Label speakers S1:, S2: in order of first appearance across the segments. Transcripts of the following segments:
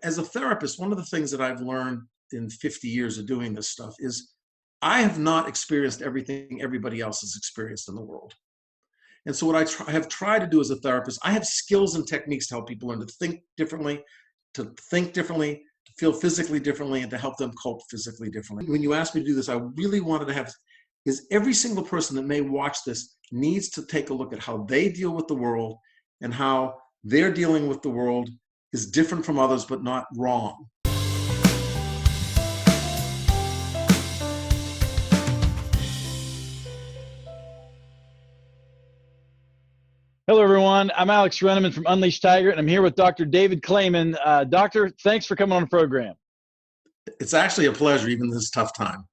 S1: as a therapist, one of the things that I've learned in 50 years of doing this stuff is I have not experienced everything everybody else has experienced in the world. And so what I have tried to do as a therapist, I have skills and techniques to help people learn to think differently, to feel physically differently, and to help them cope physically differently. When you asked me to do this, I really wanted to have is every single person that may watch this needs to take a look at how they deal with the world and how they're dealing with the world is different from others, but not wrong.
S2: Hello, everyone. I'm Alex Renneman from Unleashed Tiger, and I'm here with Dr. David Clayman. Doctor, thanks for coming on the program.
S1: It's actually a pleasure, even this tough time.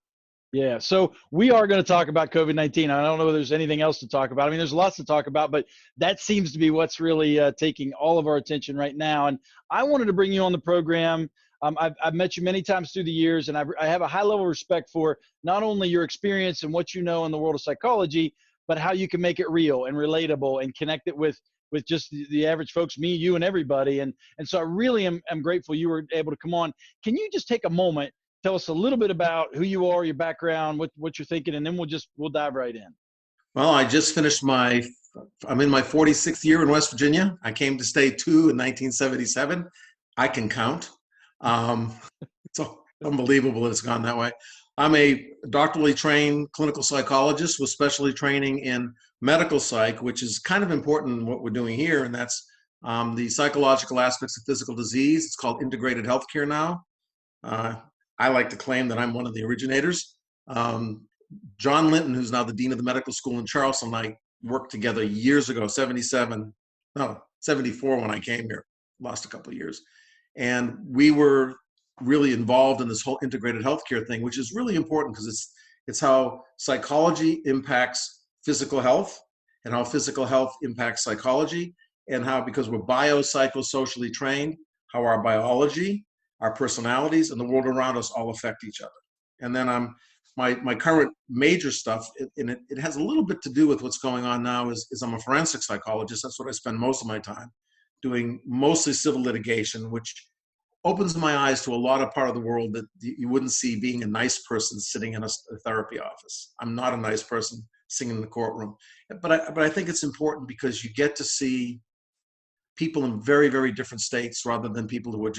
S2: Yeah, so we are going to talk about COVID-19. I don't know if there's anything else to talk about. I mean, there's lots to talk about, but that seems to be what's really taking all of our attention right now. And I wanted to bring you on the program. I've met you many times through the years, and I have a high level of respect for not only your experience and what you know in the world of psychology, but how you can make it real and relatable and connect it with just the average folks, me, you, and everybody. And so I really am grateful you were able to come on. Can you just take a moment, tell us a little bit about who you are, your background, what you're thinking, and then we'll dive right in.
S1: Well, I just finished I'm in my 46th year in West Virginia. I came to stay in 1977. I can count. It's unbelievable that it's gone that way. I'm a doctorally trained clinical psychologist with specialty training in medical psych, which is kind of important in what we're doing here, and that's the psychological aspects of physical disease. It's called integrated healthcare now. I like to claim that I'm one of the originators. John Linton, who's now the dean of the medical school in Charleston, and I worked together years ago, 74 when I came here, lost a couple of years. And we were really involved in this whole integrated healthcare thing, which is really important because it's how psychology impacts physical health and how physical health impacts psychology, and how, because we're biopsychosocially trained, how our biology, our personalities, and the world around us all affect each other. And then my current major stuff, and it has a little bit to do with what's going on now, is I'm a forensic psychologist. That's what I spend most of my time doing, mostly civil litigation, which opens my eyes to a lot of part of the world that you wouldn't see being a nice person sitting in a therapy office. I'm not a nice person sitting in the courtroom. But I think it's important because you get to see people in very, very different states rather than people who are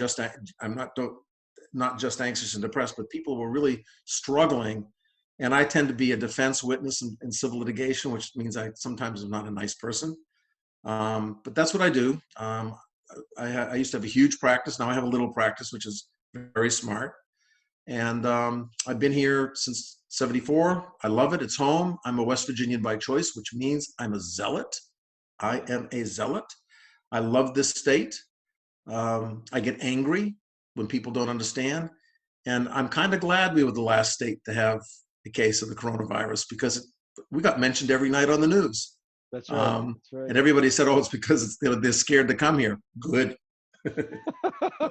S1: not just anxious and depressed, but people who are really struggling. And I tend to be a defense witness in civil litigation, which means I sometimes am not a nice person. But that's what I do. I used to have a huge practice. Now I have a little practice, which is very smart. And I've been here since 74. I love it. It's home. I'm a West Virginian by choice, which means I'm a zealot. I am a zealot. I love this state. I get angry when people don't understand. And I'm kind of glad we were the last state to have a case of the coronavirus, because we got mentioned every night on the news.
S2: That's right. That's right.
S1: And everybody said, "Oh, it's because they're scared to come here." Good.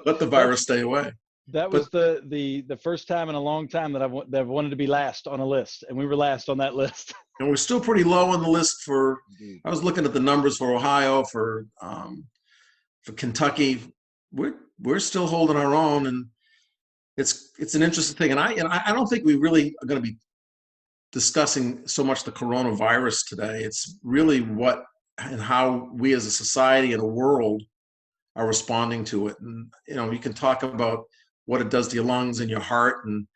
S1: Let the virus stay away.
S2: That was the first time in a long time that I've wanted to be last on a list, and we were last on that list.
S1: And we're still pretty low on the list I was looking at the numbers for Ohio, for Kentucky. We're still holding our own, and it's an interesting thing. And I don't think we really are going to be discussing so much the coronavirus today. It's really what and how we as a society and a world are responding to it. And you can talk about what it does to your lungs and your heart, and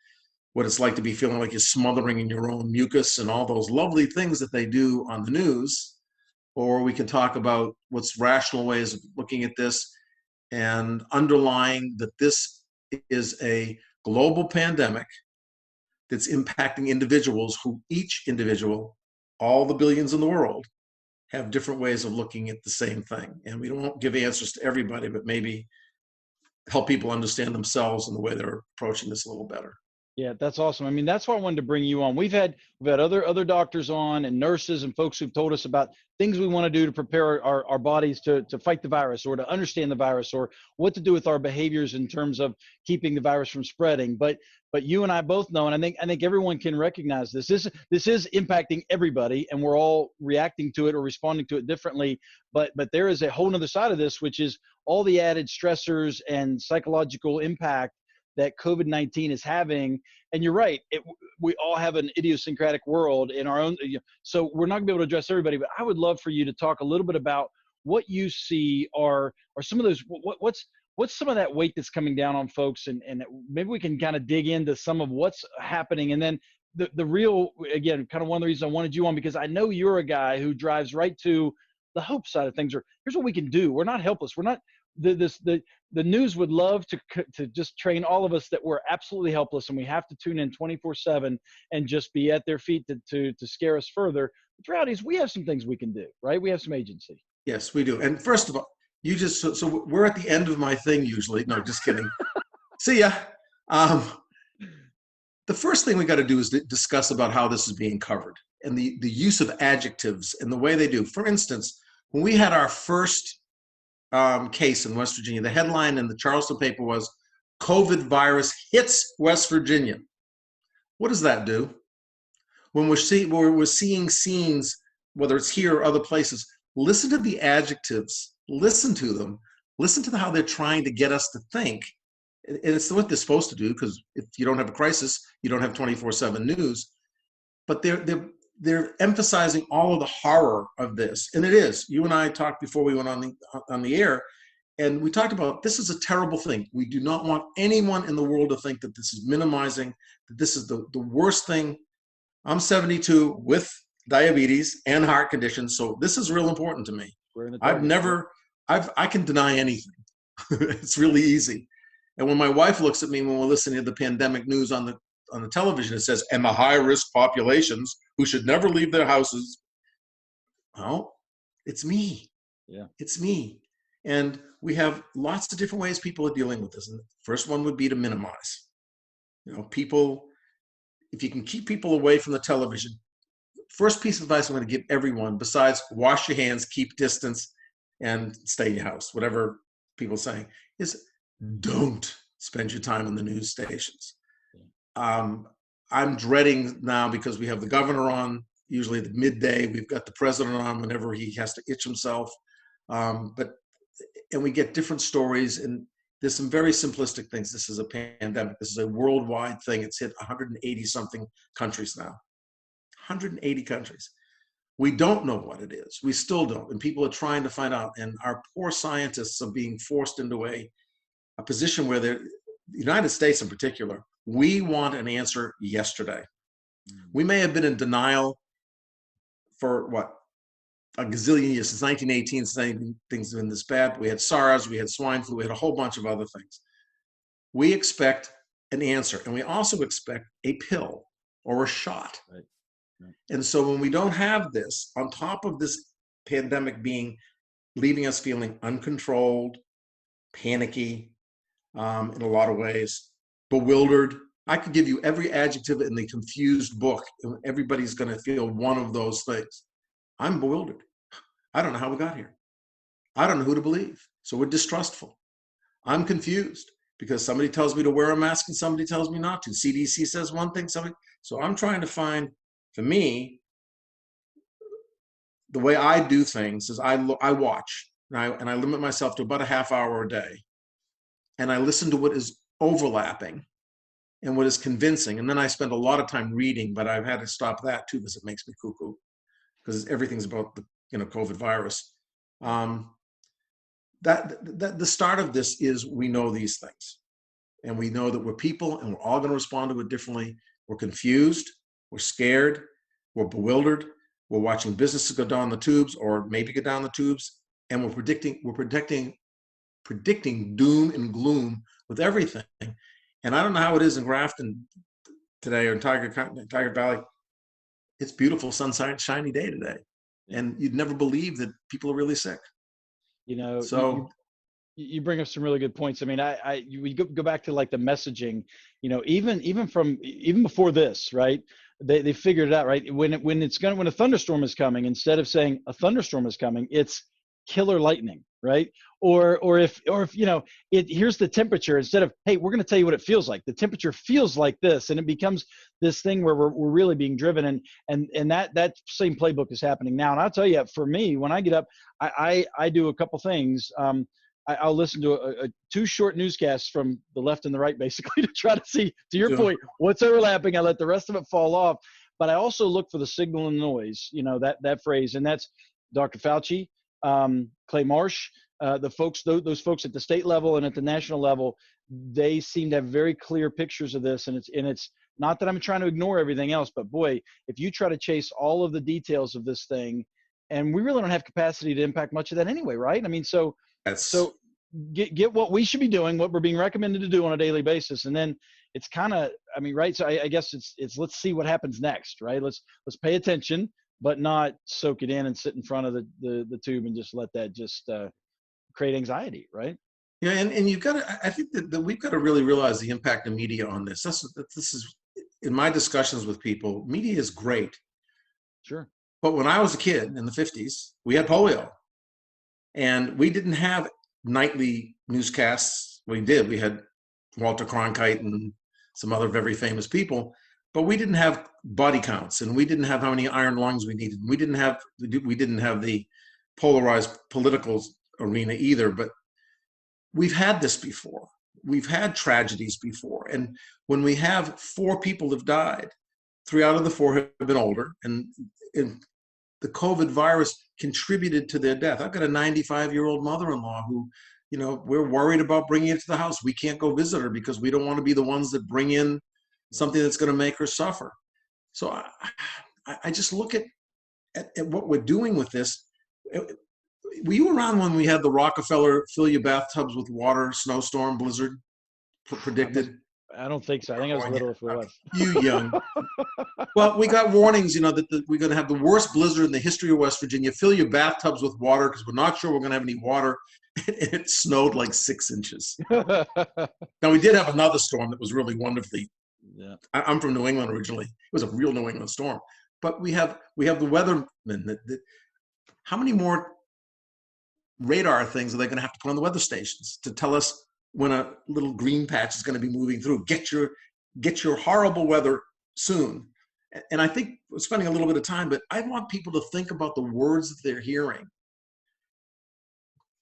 S1: what it's like to be feeling like you're smothering in your own mucus and all those lovely things that they do on the news. Or we can talk about what's rational ways of looking at this and underlying that this is a global pandemic that's impacting individuals who each individual, all the billions in the world, have different ways of looking at the same thing. And we don't give answers to everybody, but maybe help people understand themselves and the way they're approaching this a little better.
S2: Yeah, that's awesome. I mean, that's why I wanted to bring you on. We've had other doctors on and nurses and folks who've told us about things we want to do to prepare our bodies to fight the virus or to understand the virus or what to do with our behaviors in terms of keeping the virus from spreading. But you and I both know, and I think everyone can recognize this. This is impacting everybody, and we're all reacting to it or responding to it differently. But there is a whole nother side of this, which is all the added stressors and psychological impact that COVID-19 is having. And you're right, we all have an idiosyncratic world in our own, so we're not gonna be able to address everybody, but I would love for you to talk a little bit about what you see are some of those, what's some of that weight that's coming down on folks, and maybe we can kind of dig into some of what's happening. And then the real, again, kind of one of the reasons I wanted you on, because I know you're a guy who drives right to the hope side of things, or here's what we can do. We're not helpless. We're not, the news would love to just train all of us that we're absolutely helpless and we have to tune in 24/7 and just be at their feet to scare us further. The reality is we have some things we can do, right? We have some agency.
S1: Yes, we do. And first of all, so we're at the end of my thing usually. No, just kidding. See ya. Um, the first thing we got to do is discuss about how this is being covered and the use of adjectives and the way they do. For instance, when we had our first case in West Virginia, the headline in the Charleston paper was "COVID virus hits West Virginia." What does that do? When we're seeing scenes, whether it's here or other places, listen to the adjectives, listen to them, listen to how they're trying to get us to think. And it's what they're supposed to do, because if you don't have a crisis, you don't have 24/7 news. But they're emphasizing all of the horror of this, and it is. You and I talked before we went on the air, and we talked about this is a terrible thing. We do not want anyone in the world to think that this is minimizing, that this is the worst thing. I'm 72 with diabetes and heart conditions, so this is real important to me.
S2: We're in the
S1: I've
S2: target.
S1: never, I can deny anything. It's really easy. And when my wife looks at me when we're listening to the pandemic news on the television, it says, "and the high-risk populations who should never leave their houses." Well, it's me.
S2: Yeah.
S1: It's me. And we have lots of different ways people are dealing with this. And the first one would be to minimize. People, if you can keep people away from the television, first piece of advice I'm going to give everyone, besides wash your hands, keep distance, and stay in your house, whatever people are saying, is don't spend your time on the news stations. I'm dreading now because we have the governor on, usually at midday. We've got the president on whenever he has to itch himself. And we get different stories, and there's some very simplistic things. This is a pandemic. This is a worldwide thing. It's hit 180 something countries now. 180 countries. We don't know what it is. We still don't. And people are trying to find out. And our poor scientists are being forced into a position where the United States in particular, we want an answer yesterday. We may have been in denial for a gazillion years, since 1918, saying things have been this bad. We had SARS, we had swine flu, we had a whole bunch of other things. We expect an answer, and we also expect a pill or a shot.
S2: Right. Right.
S1: And so when we don't have this, on top of this pandemic leaving us feeling uncontrolled, panicky, in a lot of ways, bewildered. I could give you every adjective in the confused book, and everybody's going to feel one of those things. I'm bewildered. I don't know how we got here. I don't know who to believe. So we're distrustful. I'm confused because somebody tells me to wear a mask and somebody tells me not to. CDC says one thing, so I'm trying to find, for me, the way I do things is I watch, and I limit myself to about a half hour a day. And I listen to what is overlapping and what is convincing. And then I spend a lot of time reading, but I've had to stop that too because it makes me cuckoo, because everything's about the COVID virus. That the start of this is we know these things, and we know that we're people, and we're all going to respond to it differently. We're confused, we're scared, we're bewildered. We're watching businesses go down the tubes, or maybe go down the tubes, and we're predicting doom and gloom with everything. And I don't know how it is in Grafton today, or in Tiger Valley. It's beautiful, sunshine, shiny day today. And you'd never believe that people are really sick.
S2: You know,
S1: So
S2: You bring up some really good points. I mean, we go back to like the messaging, even before this, right? They figured it out, right? When a thunderstorm is coming, instead of saying a thunderstorm is coming, it's killer lightning, right? Or if here's the temperature, instead of, hey, we're going to tell you what it feels like. The temperature feels like this, and it becomes this thing where we're really being driven, and that same playbook is happening now. And I'll tell you, for me, when I get up, I do a couple things. I'll listen to two short newscasts from the left and the right, basically, to try to see, to your
S1: Yeah.
S2: point, what's overlapping. I let the rest of it fall off. But I also look for the signal and noise, that phrase. And that's Dr. Fauci, Clay Marsh, the folks, those folks at the state level and at the national level. They seem to have very clear pictures of this. And it's not that I'm trying to ignore everything else, but boy, if you try to chase all of the details of this thing, and we really don't have capacity to impact much of that anyway, right? I mean,
S1: That's
S2: so get what we should be doing, what we're being recommended to do on a daily basis, and then it's kind of, I mean, right? So I guess it's let's see what happens next, right? Let's pay attention, but not soak it in and sit in front of the tube and just let that just create anxiety, right?
S1: yeah, and you've got to. I think that we've got to really realize the impact of media on this. This is in my discussions with people. Media is great,
S2: Sure.
S1: but when I was a kid in the '50s, we had polio, and we didn't have nightly newscasts. We did. We had Walter Cronkite and some other very famous people, but we didn't have body counts, and we didn't have how many iron lungs we needed. We didn't have the polarized political arena either. But we've had this before. We've had tragedies before, and when we have 4 people have died, 3 out of the 4 have been older, and the COVID virus contributed to their death. I've got a 95-year-old mother-in-law who, we're worried about bringing into the house. We can't go visit her because we don't want to be the ones that bring in something that's going to make her suffer. So I just look at what we're doing with this. Were you around when we had the Rockefeller fill your bathtubs with water, snowstorm, blizzard predicted?
S2: I don't think so. I think I was little if it was.
S1: You young. Well, we got warnings, that we're going to have the worst blizzard in the history of West Virginia. Fill your bathtubs with water because we're not sure we're going to have any water. And it snowed like 6 inches. Now, we did have another storm that was really wonderfully.
S2: Yeah.
S1: I'm from New England originally. It was a real New England storm. But we have the weathermen. How many more radar things are they going to have to put on the weather stations to tell us when a little green patch is going to be moving through? Get your horrible weather soon. And I think we're spending a little bit of time, but I want people to think about the words that they're hearing.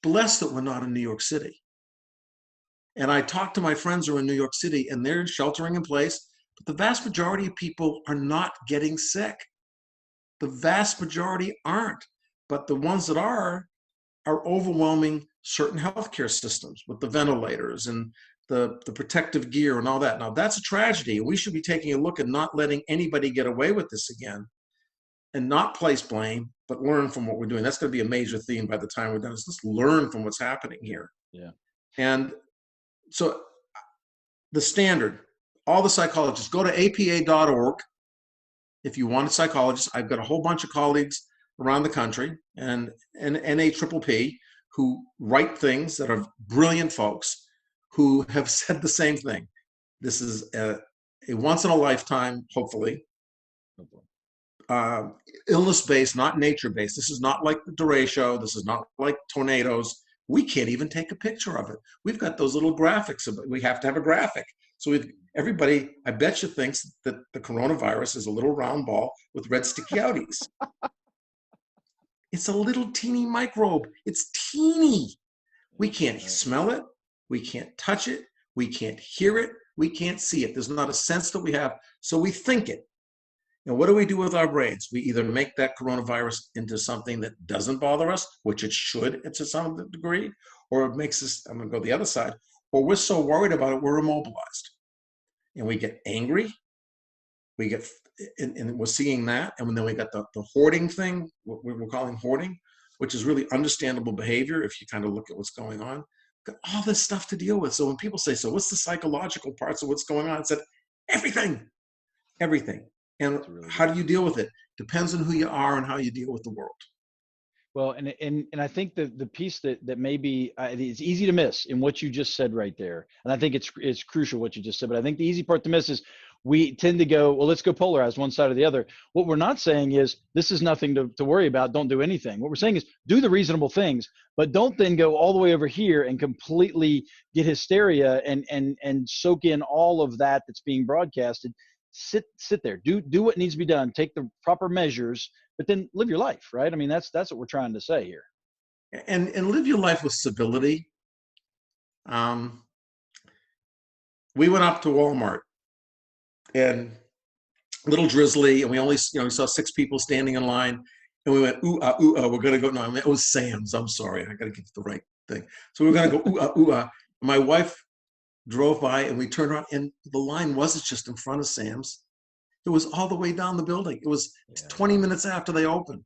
S1: Blessed that we're not in New York City. And I talk to my friends who are in New York City, and they're sheltering in place, but the vast majority of people are not getting sick. The vast majority aren't, but the ones that are overwhelming certain healthcare systems with the ventilators and the protective gear and all that. Now, that's a tragedy. We should be taking a look at not letting anybody get away with this again and not place blame, but learn from what we're doing. That's going to be a major theme by the time we're done. Is let's learn from what's happening here.
S2: Yeah.
S1: And so the standard, all the psychologists, go to apa.org if you want a psychologist. I've got a whole bunch of colleagues around the country and NAPPP who write things that are brilliant folks who have said the same thing. This is a once in a lifetime, hopefully, illness-based, not nature-based. This is not like the derecho. This is not like tornadoes. We can't even take a picture of it. We've got those little graphics. We have to have a graphic. So everybody, I bet you, thinks that the coronavirus is a little round ball with red sticky outies. It's a little teeny microbe. It's teeny. We can't smell it. We can't touch it. We can't hear it. We can't see it. There's not a sense that we have. So we think it. And what do we do with our brains? We either make that coronavirus into something that doesn't bother us, which it should to some degree, or it makes us, I'm going to go the other side, or we're so worried about it, we're immobilized. And we get angry. And we're seeing that. And then we got the hoarding thing, what we're calling hoarding, which is really understandable behavior if you kind of look at what's going on. Got all this stuff to deal with. So when people say, so what's the psychological parts of what's going on? I said, everything. And how do you deal with it? Depends on who you are and how you deal with the world.
S2: Well, and I think the piece that maybe it's easy to miss in what you just said right there, and I think it's crucial what you just said. But I think the easy part to miss is we tend to go, well, let's go polarized one side or the other. What we're not saying is this is nothing to worry about. Don't do anything. What we're saying is do the reasonable things, but don't then go all the way over here and completely get hysteria and soak in all of that's being broadcasted. Sit there, do what needs to be done, take the proper measures, but then live your life, right? I mean, that's what we're trying to say here.
S1: And live your life with civility. Um, we went up to Walmart and little drizzly, and we only we saw 6 people standing in line, and we went ooh ah, we're gonna go. No, I mean, it was Sam's. I'm sorry, I gotta get the right thing. So we were gonna go ooh ah ooh ah. My wife drove by, and we turned around, and the line wasn't just in front of Sam's. It was all the way down the building. It was 20 minutes after they opened,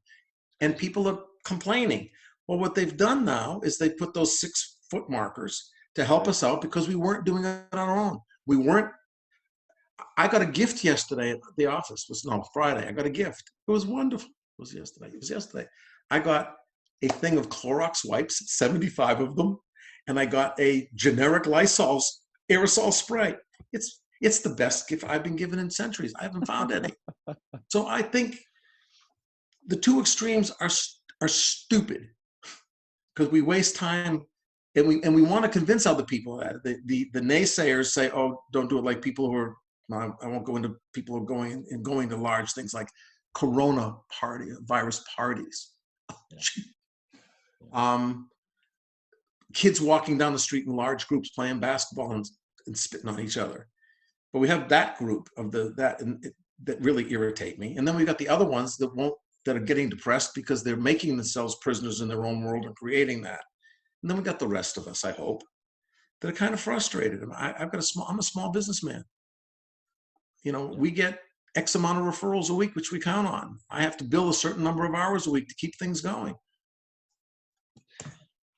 S1: and people are complaining. Well, what they've done now is they put those 6-foot markers to help us out because we weren't doing it on our own. We weren't. I got a gift yesterday at the office. It was no Friday. I got a gift. It was wonderful. It was yesterday. It was yesterday. I got a thing of Clorox wipes, 75 of them, and I got a generic Lysol aerosol spray. It's the best gift I've been given in centuries. I haven't found any. So I think the two extremes are stupid because we waste time, and we want to convince other people that the naysayers say, oh, don't do it, like people who are, I won't go into people who are going to large things like Corona virus parties. Kids walking down the street in large groups playing basketball and spitting on each other. But we have that group of that really irritate me. And then we've got the other ones that are getting depressed because they're making themselves prisoners in their own world and creating that. And then we got the rest of us, I hope, that are kind of frustrated. I'm a small businessman. We get X amount of referrals a week, which we count on. I have to bill a certain number of hours a week to keep things going.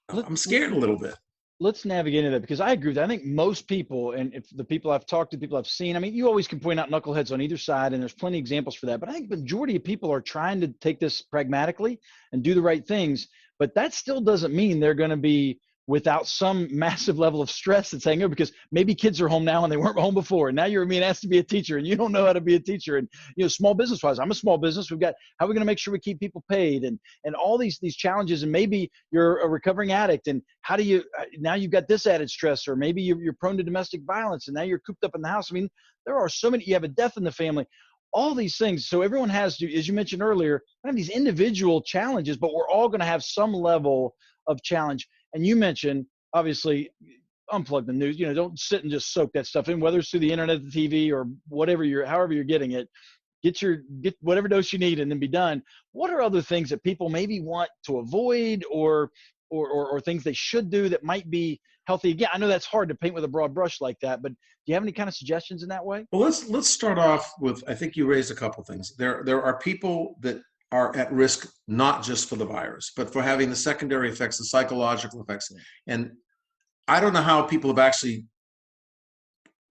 S1: I'm scared a little bit.
S2: Let's navigate into that, because I agree with that. I think most people, and if the people I've talked to, people I've seen, I mean, you always can point out knuckleheads on either side, and there's plenty of examples for that. But I think the majority of people are trying to take this pragmatically and do the right things. But that still doesn't mean they're going to be without some massive level of stress that's hanging over, because maybe kids are home now and they weren't home before, and now you're being asked to be a teacher and you don't know how to be a teacher. And small business wise, I'm a small business. We've got, how are we going to make sure we keep people paid, and all these challenges. And maybe you're a recovering addict, and how do you now you've got this added stress, or maybe you're prone to domestic violence and now you're cooped up in the house. I mean, there are so many, you have a death in the family, all these things. So everyone has to, as you mentioned earlier, have these individual challenges, but we're all going to have some level of challenge. And you mentioned, obviously, unplug the news. Don't sit and just soak that stuff in, whether it's through the internet, the TV, or whatever however you're getting it. Get whatever dose you need and then be done. What are other things that people maybe want to avoid, or things they should do that might be healthy? Again, I know that's hard to paint with a broad brush like that, but do you have any kind of suggestions in that way?
S1: Well, let's start off with, I think you raised a couple things. There are people that are at risk, not just for the virus, but for having the secondary effects, the psychological effects. And I don't know how people have actually,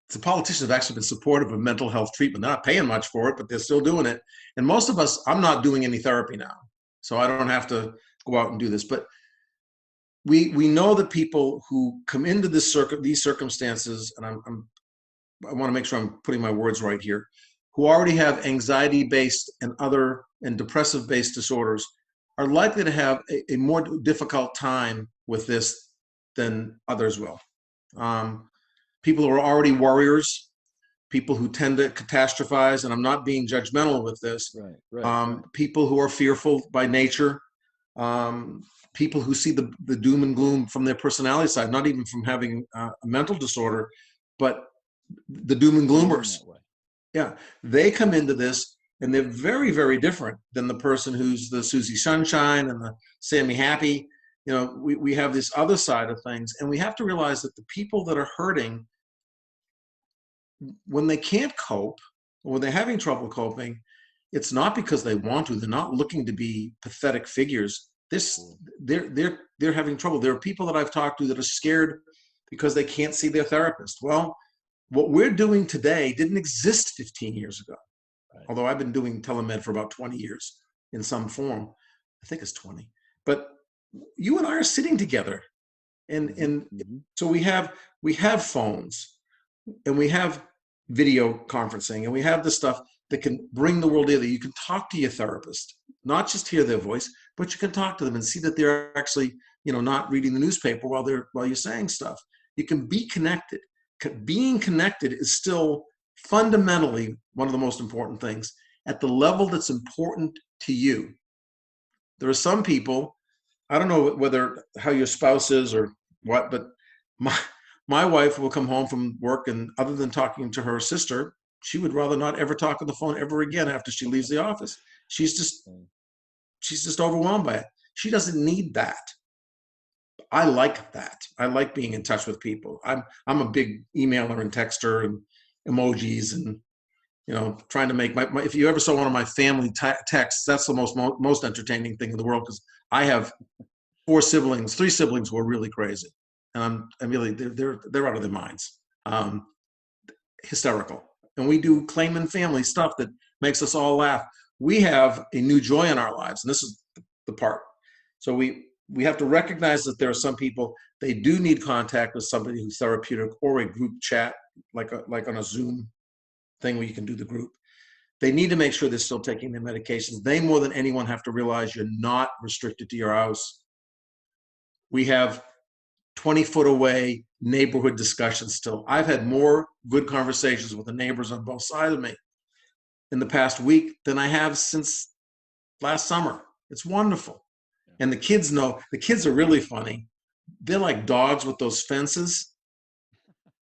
S1: the politicians have actually been supportive of mental health treatment. They're not paying much for it, but they're still doing it. And most of us, I'm not doing any therapy now, so I don't have to go out and do this. But we know that people who come into these circumstances, and I want to make sure I'm putting my words right here, who already have anxiety-based and depressive-based disorders, are likely to have a more difficult time with this than others will. People who are already worriers, people who tend to catastrophize, and I'm not being judgmental with this, right. People who are fearful by nature, people who see the doom and gloom from their personality side, not even from having a mental disorder, but the doom and gloomers. Yeah, they come into this and they're very, very different than the person who's the Susie Sunshine and the Sammy Happy. We have this other side of things, and we have to realize that the people that are hurting, when they can't cope, or when they're having trouble coping, it's not because they want to. They're not looking to be pathetic figures. They're having trouble. There are people that I've talked to that are scared because they can't see their therapist. Well, what we're doing today didn't exist 15 years ago. Right. Although I've been doing telemed for about 20 years in some form. I think it's 20. but you and I are sitting together, and
S2: Mm-hmm.
S1: so we have phones, and we have video conferencing, and we have the stuff that can bring the world together. You can talk to your therapist, not just hear their voice, but you can talk to them and see that they're actually, not reading the newspaper while you're saying stuff. You can be connected. Being connected is still fundamentally one of the most important things at the level that's important to you. There are some people, I don't know whether how your spouse is or what, but my my wife will come home from work, and other than talking to her sister, she would rather not ever talk on the phone ever again after she leaves the office. She's just she's just overwhelmed by it. She doesn't need that. I like that. I like being in touch with people. I'm a big emailer and texter and emojis, and trying to make my if you ever saw one of my family texts, that's the most entertaining thing in the world, because I have three siblings who are really crazy, and I'm really they're out of their minds, hysterical, and we do Clayman family stuff that makes us all laugh. We have a new joy in our lives, and this is the part. So we have to recognize that there are some people, they do need contact with somebody who's therapeutic, or a group chat, like on a Zoom thing where you can do the group. They need to make sure they're still taking their medications. They, more than anyone, have to realize you're not restricted to your house. We have 20-foot away neighborhood discussions still. I've had more good conversations with the neighbors on both sides of me in the past week than I have since last summer. It's wonderful. And the kids are really funny. They're like dogs with those fences.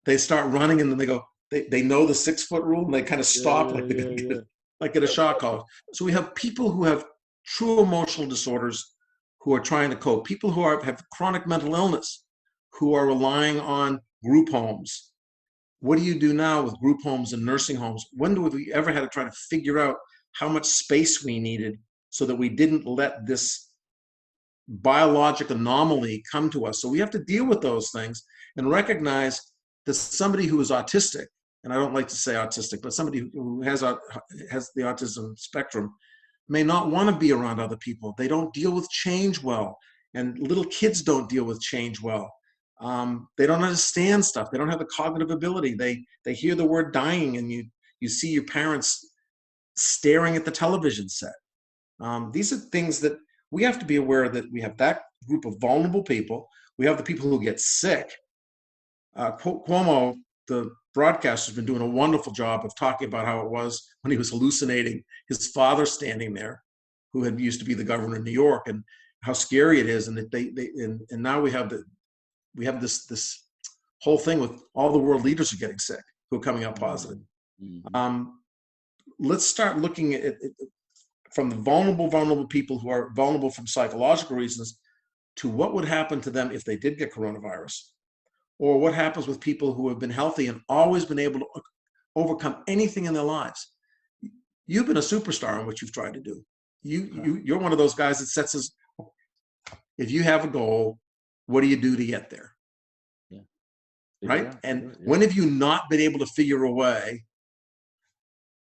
S1: They start running, and then they know the 6-foot rule, and they kind of stop, like they're going to get a shock collar. So we have people who have true emotional disorders who are trying to cope, people who have chronic mental illness who are relying on group homes. What do you do now with group homes and nursing homes? When do we ever had to try to figure out how much space we needed so that we didn't let this biologic anomaly come to us? So we have to deal with those things and recognize that somebody who is autistic, and I don't like to say autistic, but somebody who has the autism spectrum, may not want to be around other people. They don't deal with change well, and little kids don't deal with change well. They don't understand stuff. They don't have the cognitive ability. They hear the word dying, and you see your parents staring at the television set. These are things that we have to be aware that we have that group of vulnerable people. We have the people who get sick. Cuomo, the broadcaster, has been doing a wonderful job of talking about how it was when he was hallucinating his father standing there, who had used to be the governor of New York, and how scary it is. And that and now we have this whole thing with all the world leaders are getting sick, who are coming out positive.
S2: Mm-hmm.
S1: Let's start looking at it from the vulnerable people who are vulnerable from psychological reasons, to what would happen to them if they did get coronavirus, or what happens with people who have been healthy and always been able to overcome anything in their lives. You've been a superstar in what you've tried to do. You're one of those guys that sets us. If you have a goal, what do you do to get there?
S2: Yeah.
S1: Right? And when have you not been able to figure a way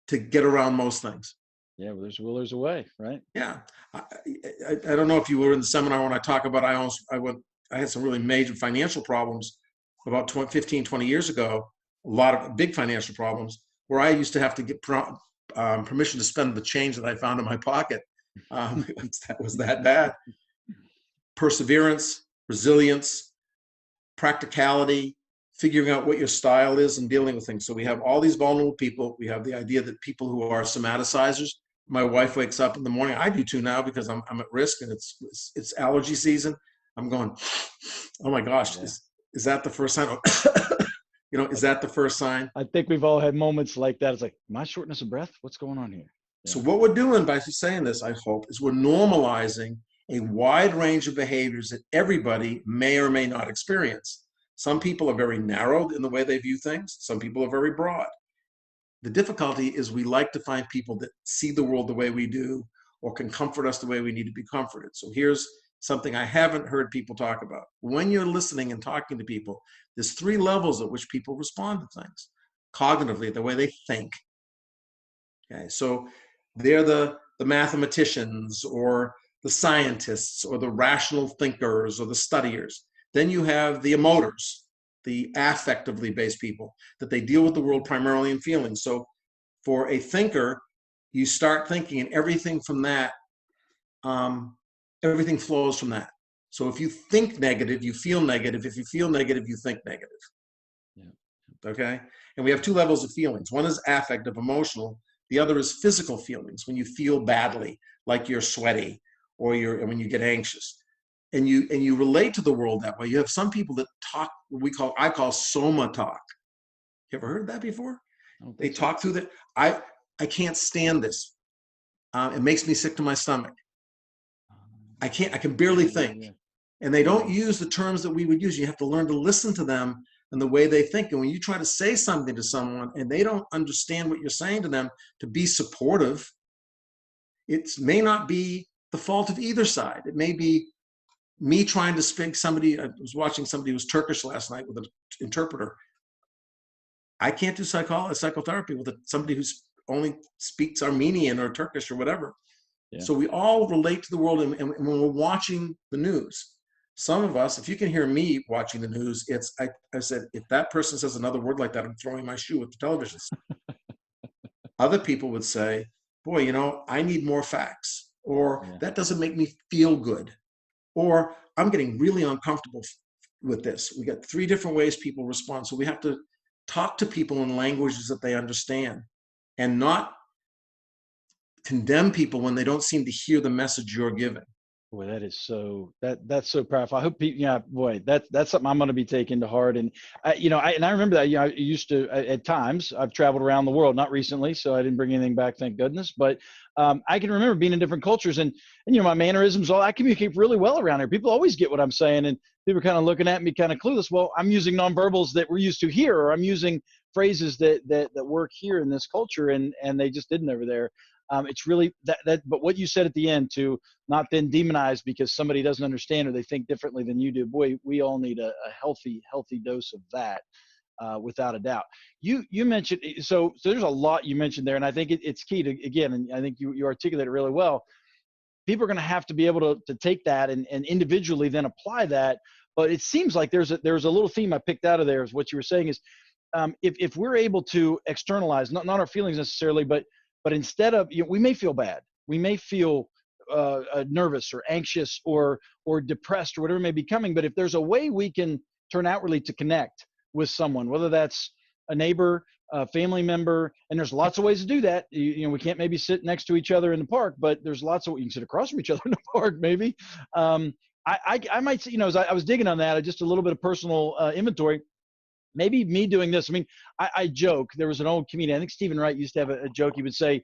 S1: to get around most things?
S2: Yeah, well, there's a way, right?
S1: Yeah. I don't know if you were in the seminar when I talk about, I had some really major financial problems about 15, 20 years ago, a lot of big financial problems, where I used to have to get permission to spend the change that I found in my pocket. That was that bad. Perseverance, resilience, practicality, figuring out what your style is and dealing with things. So we have all these vulnerable people. We have the idea that people who are somaticizers. My wife wakes up in the morning. I do too now, because I'm at risk, and it's allergy season. I'm going, oh my gosh,
S2: Yeah.
S1: Is that the first sign? Is that the first sign?
S2: I think we've all had moments like that. It's like, my shortness of breath, what's going on here?
S1: So what we're doing by saying this, I hope, is we're normalizing a wide range of behaviors that everybody may or may not experience. Some people are very narrow in the way they view things. Some people are very broad. The difficulty is we like to find people that see the world the way we do, or can comfort us the way we need to be comforted. So here's something I haven't heard people talk about. When you're listening and talking to people, there's 3 levels at which people respond to things. Cognitively, the way they think. Okay, so they're the mathematicians, or the scientists or the rational thinkers or the studiers. Then you have the emoters, the affectively based people, that they deal with the world primarily in feelings. So for a thinker, you start thinking, and everything from that, everything flows from that. So if you think negative, you feel negative. If you feel negative, you think negative.
S2: Yeah.
S1: Okay? And we have two levels of feelings. One is affective, emotional. The other is physical feelings, when you feel badly, like you're sweaty, or when you get anxious. And you relate to the world that way. You have some people that talk, I call soma talk. You ever heard that before? They talk through that. I can't stand this. It makes me sick to my stomach. I can barely think. And they don't use the terms that we would use. You have to learn to listen to them and the way they think. And when you try to say something to someone and they don't understand what you're saying to them, to be supportive, it may not be the fault of either side. It may be me trying to speak somebody. I was watching somebody who was Turkish last night with an interpreter. I can't do psychotherapy with somebody who only speaks Armenian or Turkish or whatever. Yeah. So we all relate to the world, and when we're watching the news, some of us, if you can hear me watching the news, I said, if that person says another word like that, I'm throwing my shoe at the television. Other people would say, boy, I need more facts, or that doesn't make me feel good, or I'm getting really uncomfortable with this. We got 3 different ways people respond. So we have to talk to people in languages that they understand and not condemn people when they don't seem to hear the message you're giving.
S2: Boy, that is that's so powerful. I hope people, boy, that's something I'm going to be taking to heart. And I remember that, I used to, at times I've traveled around the world, not recently, so I didn't bring anything back, thank goodness. But I can remember being in different cultures and my mannerisms, I communicate really well around here. People always get what I'm saying. And people are kind of looking at me kind of clueless. Well, I'm using nonverbals that we're used to here, or I'm using phrases that work here in this culture, and they just didn't over there. It's really but what you said at the end, to not then demonize because somebody doesn't understand or they think differently than you do. Boy, we all need a healthy dose of that, without a doubt. You mentioned, so there's a lot you mentioned there, and I think it's key to, again, and I think you articulate it really well. People are going to have to be able to take that and individually then apply that. But it seems like there's a little theme I picked out of there, is what you were saying is, if we're able to externalize, not our feelings necessarily, but instead of, we may feel bad, we may feel nervous or anxious or depressed or whatever may be coming. But if there's a way we can turn outwardly to connect with someone, whether that's a neighbor, a family member, and there's lots of ways to do that. We can't maybe sit next to each other in the park, but there's lots of, you can sit across from each other in the park, maybe. I might say, as I was digging on that, just a little bit of personal inventory. Maybe me doing this. I mean, I joke. There was an old comedian, I think Stephen Wright used to have a joke. He would say,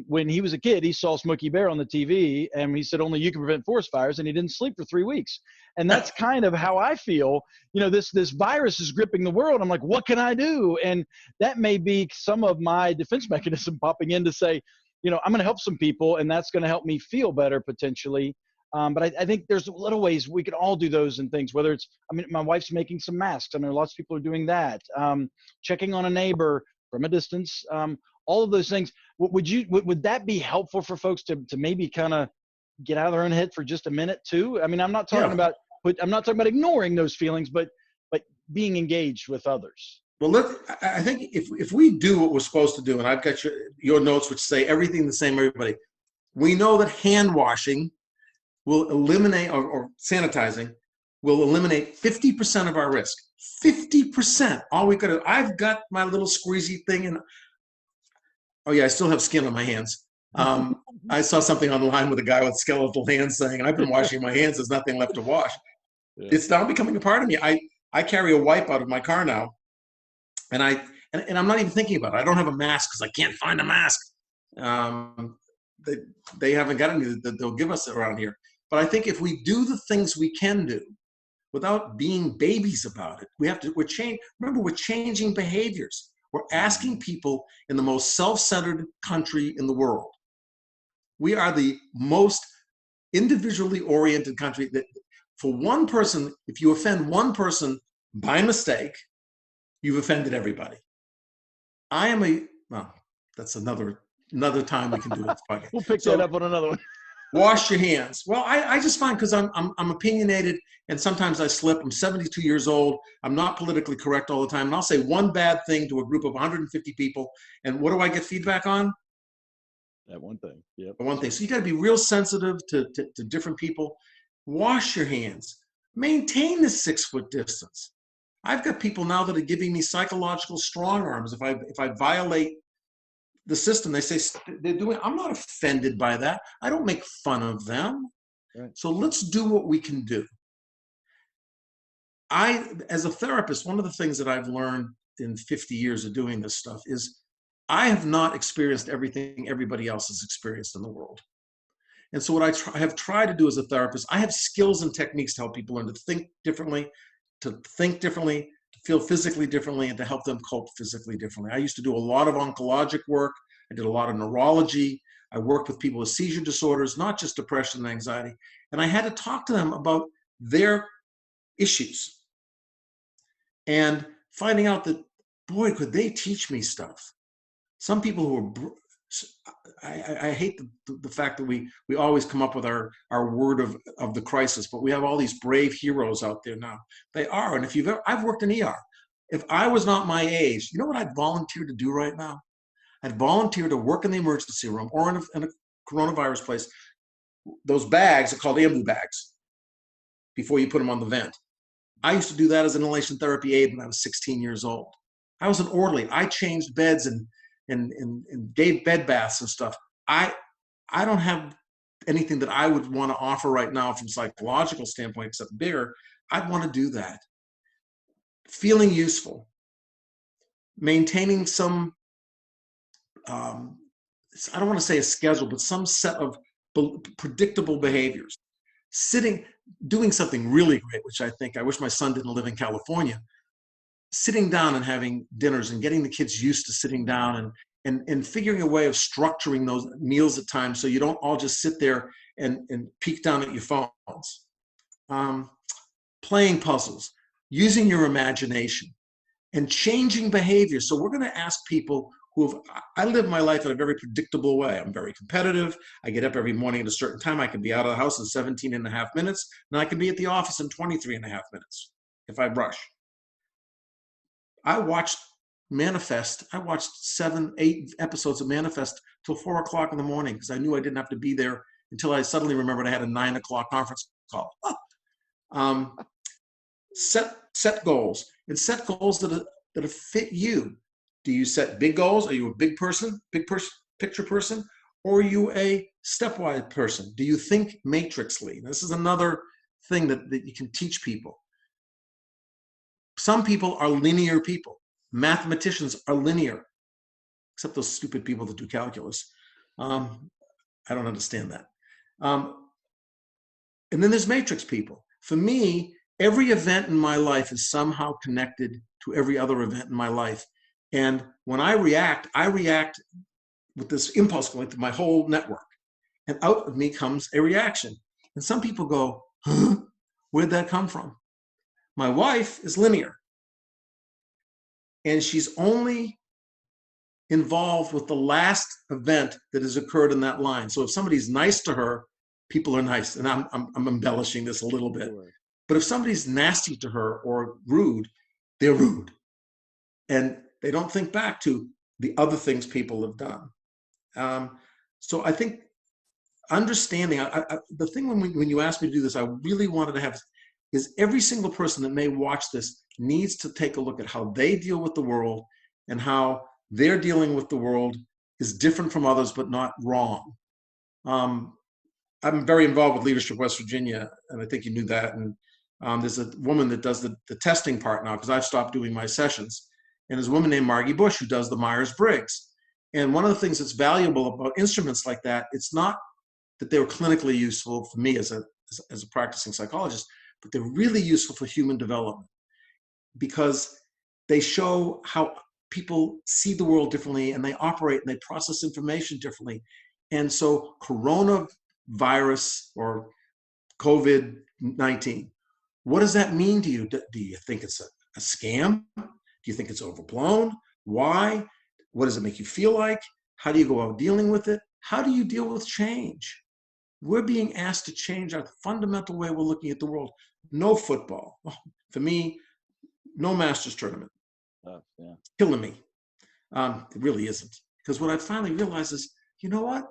S2: when he was a kid, he saw Smokey Bear on the TV, and he said, only you can prevent forest fires, and he didn't sleep for 3 weeks. And that's kind of how I feel. This virus is gripping the world. I'm like, what can I do? And that may be some of my defense mechanism popping in to say, I'm going to help some people, and that's going to help me feel better potentially. But I think there's little ways we can all do those and things, whether it's, my wife's making some masks. Lots of people are doing that. Checking on a neighbor from a distance, all of those things. Would that be helpful for folks to maybe kind of get out of their own head for just a minute too? I'm not talking about, I'm not talking about ignoring those feelings, but being engaged with others.
S1: Well, I think if we do what we're supposed to do, and I've got your notes which say everything the same, everybody, we know that hand washing will eliminate, or sanitizing will eliminate 50% of our risk. 50%. All we could. I've got my little squeezy thing, and I still have skin on my hands. I saw something online with a guy with skeletal hands saying, I've been washing my hands. There's nothing left to wash. Yeah. It's now becoming a part of me. I carry a wipe out of my car now, and I'm not even thinking about it. I don't have a mask because I can't find a mask. They haven't got any that they'll give us around here. But I think if we do the things we can do without being babies about it, we're changing behaviors. We're asking people in the most self-centered country in the world. We are the most individually oriented country that, for one person, if you offend one person by mistake, you've offended everybody. Well, that's another time we can do it.
S2: We'll pick that up on another one.
S1: Wash your hands. Well, I just find, because I'm opinionated and sometimes I slip. I'm 72 years old. I'm not politically correct all the time. And I'll say one bad thing to a group of 150 people. And what do I get feedback on?
S2: That one thing. Yep.
S1: One thing. So you got to be real sensitive to different people. Wash your hands. Maintain the 6 foot distance. I've got people now that are giving me psychological strong arms. If I violate the system, they say they're doing. I'm not offended by that. I don't make fun of them.
S2: Right.
S1: So let's do what we can do. As a therapist, one of the things that I've learned in 50 years of doing this stuff is I have not experienced everything everybody else has experienced in the world. And so what I have tried to do as a therapist, I have skills and techniques to help people learn to think differently, to feel physically differently, and to help them cope physically differently. I used to do a lot of oncologic work. I did a lot of neurology. I worked with people with seizure disorders, not just depression and anxiety. And I had to talk to them about their issues and finding out that, boy, could they teach me stuff. Some people who are, I hate the fact that we always come up with our word of the crisis, but we have all these brave heroes out there now. They are. And if you've ever, I've worked in ER. If I was not my age, you know what I'd volunteer to do right now? I'd volunteer to work in the emergency room or in a coronavirus place. Those bags are called ambu bags before you put them on the vent. I used to do that as an inhalation therapy aide when I was 16 years old. I was an orderly. I changed beds and gave bed baths and stuff. I don't have anything that I would want to offer right now from a psychological standpoint except bigger. I'd want to do that. Feeling useful, maintaining some, I don't want to say a schedule, but some set of predictable behaviors. Doing something really great, which I wish my son didn't live in California. Sitting down and having dinners and getting the kids used to sitting down and figuring a way of structuring those meals at times so you don't all just sit there and peek down at your phones. Playing puzzles, using your imagination, and changing behavior. So we're going to ask people I live my life in a very predictable way. I'm very competitive. I get up every morning at a certain time. I can be out of the house in 17 and a half minutes, and I can be at the office in 23 and a half minutes if I rush. I watched Manifest. I watched 7, 8 episodes of Manifest till 4 o'clock in the morning because I knew I didn't have to be there until I suddenly remembered I had a 9 o'clock conference call. Set goals, and set goals that fit you. Do you set big goals? Are you a big picture person, or are you a stepwise person? Do you think matrixly? This is another thing that you can teach people. Some people are linear people. Mathematicians are linear, except those stupid people that do calculus. I don't understand that. And then there's matrix people. For me, every event in my life is somehow connected to every other event in my life. And when I react with this impulse going through my whole network. And out of me comes a reaction. And some people go, huh? Where'd that come from? My wife is linear. And she's only involved with the last event that has occurred in that line. So if somebody's nice to her, people are nice. And I'm embellishing this a little bit. But if somebody's nasty to her or rude, they're rude. And they don't think back to the other things people have done. So I think understanding, the thing when you asked me to do this, I really wanted to have is every single person that may watch this needs to take a look at how they deal with the world and how they're dealing with the world is different from others, but not wrong. I'm very involved with Leadership West Virginia, and I think you knew that. And there's a woman that does the testing part now because I've stopped doing my sessions. And there's a woman named Margie Bush who does the Myers-Briggs. And one of the things that's valuable about instruments like that, it's not that they were clinically useful for me as a practicing psychologist, but they're really useful for human development because they show how people see the world differently and they operate and they process information differently. And so coronavirus or COVID-19, what does that mean to you? Do you think it's a scam? Do you think it's overblown? Why? What does it make you feel like? How do you go about dealing with it? How do you deal with change? We're being asked to change our fundamental way we're looking at the world. No football. For me, no Masters tournament.
S2: Yeah.
S1: Killing me. It really isn't. Because what I finally realized is, you know what?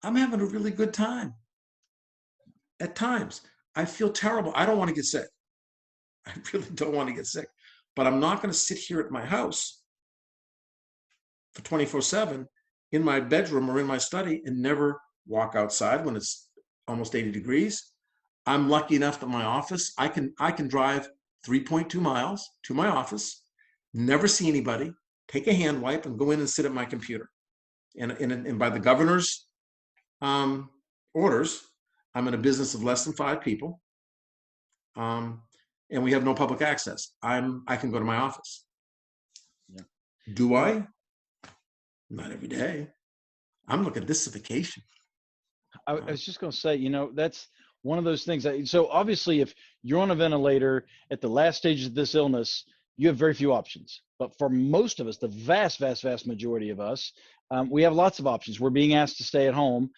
S1: I'm having a really good time. At times, I feel terrible. I don't want to get sick. I really don't want to get sick. But I'm not going to sit here at my house for 24/7 in my bedroom or in my study and never walk outside when it's almost 80 degrees. I'm lucky enough that my office, I can drive 3.2 miles to my office, never see anybody, take a hand wipe and go in and sit at my computer. And by the governor's orders, I'm in a business of less than 5 people. And we have no public access. I can go to my office.
S2: Yeah.
S1: Do I? Not every day. I'm looking at this as a vacation.
S2: I was just going to say, that's one of those things. So obviously, if you're on a ventilator at the last stages of this illness, you have very few options. But for most of us, the vast, vast, vast majority of us, we have lots of options. We're being asked to stay at home.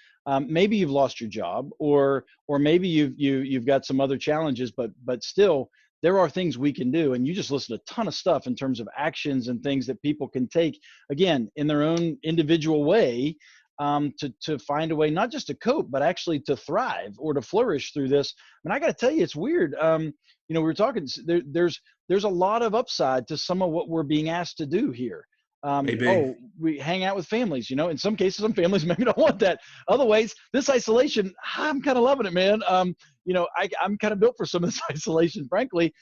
S2: Maybe you've lost your job, or maybe you've got some other challenges, but still, there are things we can do. And you just listed a ton of stuff in terms of actions and things that people can take, again, in their own individual way, to find a way, not just to cope, but actually to thrive or to flourish through this. And I got to tell you, it's weird. We were talking, there's a lot of upside to some of what we're being asked to do here. We hang out with families, in some cases, some families maybe don't want that. Otherwise, this isolation, I'm kind of loving it, man. I'm kind of built for some of this isolation, frankly.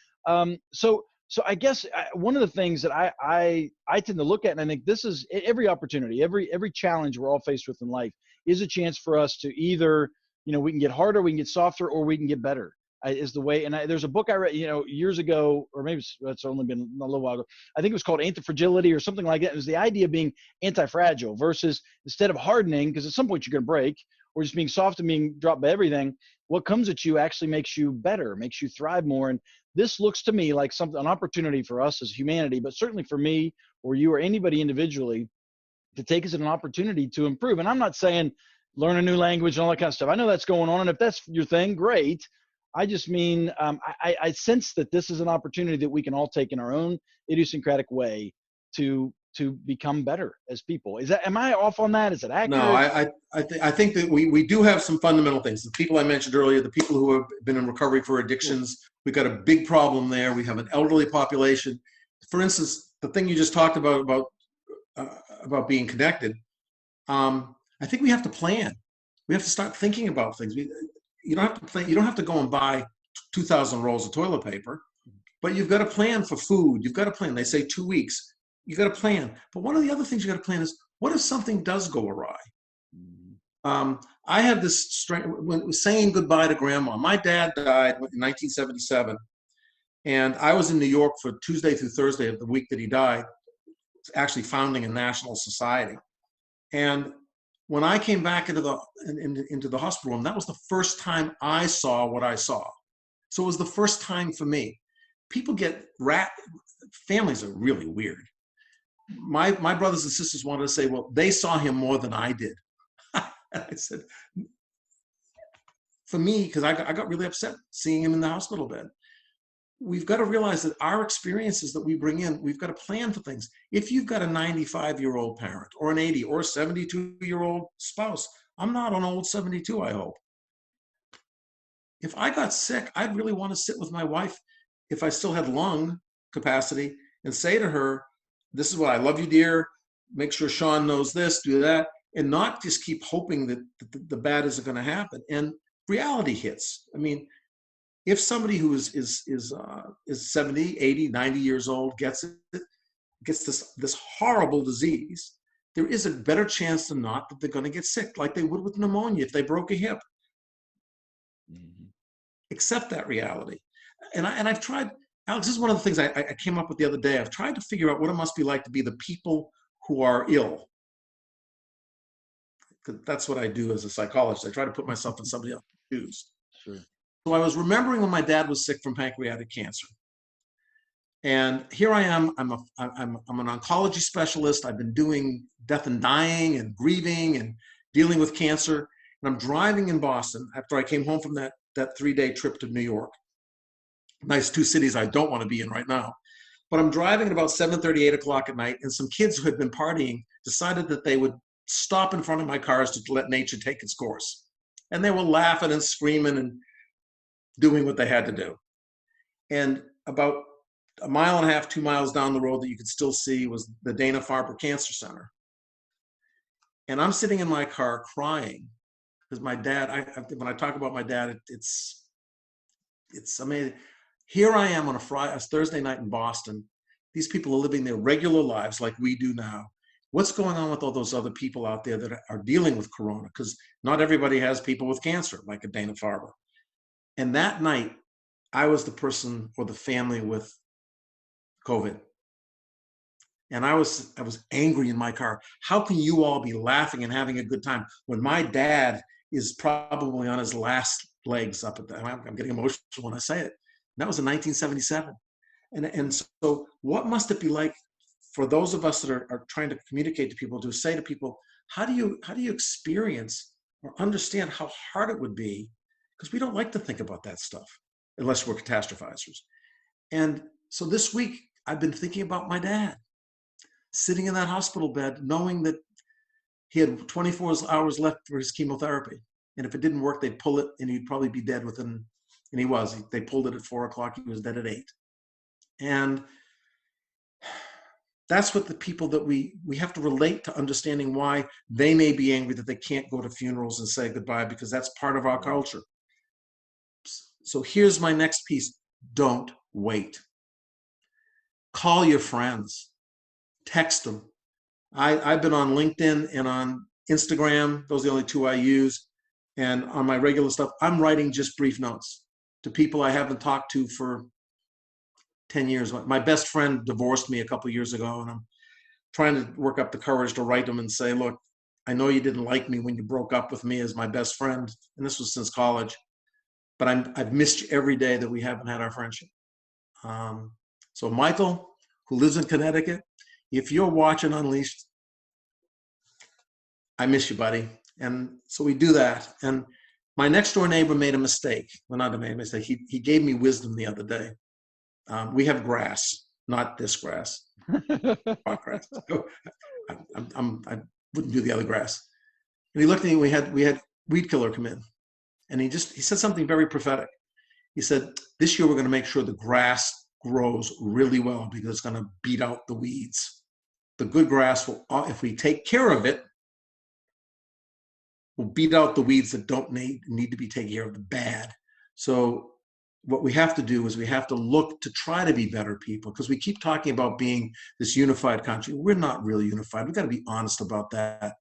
S2: So I guess one of the things that I tend to look at, and I think this is every opportunity, every challenge we're all faced with in life is a chance for us to either, we can get harder, we can get softer, or we can get better. Is the way. And there's a book I read, years ago, or maybe it's only been a little while ago. I think it was called Anti-Fragility or something like that. It was the idea of being anti-fragile versus, instead of hardening, because at some point you're going to break, or just being soft and being dropped by everything, what comes at you actually makes you better, makes you thrive more. And this looks to me like an opportunity for us as humanity, but certainly for me or you or anybody individually, to take as an opportunity to improve. And I'm not saying learn a new language and all that kind of stuff. I know that's going on. And if that's your thing, great. I just mean, I sense that this is an opportunity that we can all take in our own idiosyncratic way to become better as people. Am I off on that? Is it accurate?
S1: No, I think that we do have some fundamental things. The people I mentioned earlier, the people who have been in recovery for addictions, we've got a big problem there. We have an elderly population. For instance, the thing you just talked about being connected, I think we have to plan. We have to start thinking about things. You don't have to plan. You don't have to go and buy 2,000 rolls of toilet paper, but you've got to plan for food. You've got to plan. They say 2 weeks. You got to plan. But one of the other things you got to plan is, what if something does go awry? I have this strength when saying goodbye to grandma. My dad died in 1977, and I was in New York for Tuesday through Thursday of the week that he died, actually founding a national society. And when I came back into the hospital room, that was the first time I saw what I saw. So it was the first time for me. People families are really weird. My brothers and sisters wanted to say, well, they saw him more than I did. And I said, for me, because I got really upset seeing him in the hospital bed. We've got to realize that our experiences that we bring in, we've got to plan for things. If you've got a 95-year-old parent or an 80 or a 72-year-old spouse, I'm not an old 72, I hope. If I got sick, I'd really want to sit with my wife, if I still had lung capacity, and say to her, this is what I love you, dear. Make sure Sean knows this, do that, and not just keep hoping that the bad isn't going to happen. And reality hits. I mean, if somebody who is 70, 80, 90 years old gets this horrible disease, there is a better chance than not that they're going to get sick, like they would with pneumonia if they broke a hip. Mm-hmm. Accept that reality. And I've tried, Alex, this is one of the things I came up with the other day. I've tried to figure out what it must be like to be the people who are ill. That's what I do as a psychologist. I try to put myself in somebody else's shoes.
S2: Sure.
S1: So I was remembering when my dad was sick from pancreatic cancer. And here I am, I'm an oncology specialist. I've been doing death and dying and grieving and dealing with cancer. And I'm driving in Boston after I came home from that 3-day trip to New York. Nice two cities I don't want to be in right now. But I'm driving at about 7:30, 8 o'clock at night, and some kids who had been partying decided that they would stop in front of my cars to let nature take its course. And they were laughing and screaming and doing what they had to do. And about a mile and a half, 2 miles down the road that you could still see was the Dana-Farber Cancer Center. And I'm sitting in my car crying because my dad, when I talk about my dad, it's amazing. Here I am on a Thursday night in Boston. These people are living their regular lives like we do now. What's going on with all those other people out there that are dealing with corona? Because not everybody has people with cancer, like a Dana-Farber. And that night, I was the person or the family with COVID. And I was angry in my car. How can you all be laughing and having a good time when my dad is probably on his last legs up at that? I'm getting emotional when I say it. And that was in 1977. And so what must it be like for those of us that are trying to communicate to people, to say to people, how do you experience or understand how hard it would be? Because we don't like to think about that stuff unless we're catastrophizers. And so this week, I've been thinking about my dad sitting in that hospital bed, knowing that he had 24 hours left for his chemotherapy. And if it didn't work, they'd pull it and he'd probably be dead within, and he was. They pulled it at 4 o'clock. He was dead at 8. And that's what the people that we have to relate to, understanding why they may be angry that they can't go to funerals and say goodbye, because that's part of our culture. So here's my next piece. Don't wait. Call your friends. Text them. I've been on LinkedIn and on Instagram. Those are the only two I use. And on my regular stuff, I'm writing just brief notes to people I haven't talked to for 10 years. My best friend divorced me a couple of years ago, and I'm trying to work up the courage to write them and say, look, I know you didn't like me when you broke up with me as my best friend, and this was since college, but I've missed you every day that we haven't had our friendship. So Michael, who lives in Connecticut, if you're watching Unleashed, I miss you, buddy. And so we do that. And my next door neighbor made a mistake. Well, not a mistake. He gave me wisdom the other day. We have grass, not this grass. Grass. I wouldn't do the other grass. And he looked at me. We had weed killer come in, and he said something very prophetic. He said, "This year we're going to make sure the grass grows really well because it's going to beat out the weeds. The good grass will, if we take care of it, will beat out the weeds that don't need to be taken care of, the bad." So what we have to do is we have to look to try to be better people, because we keep talking about being this unified country. We're not really unified. We've got to be honest about that.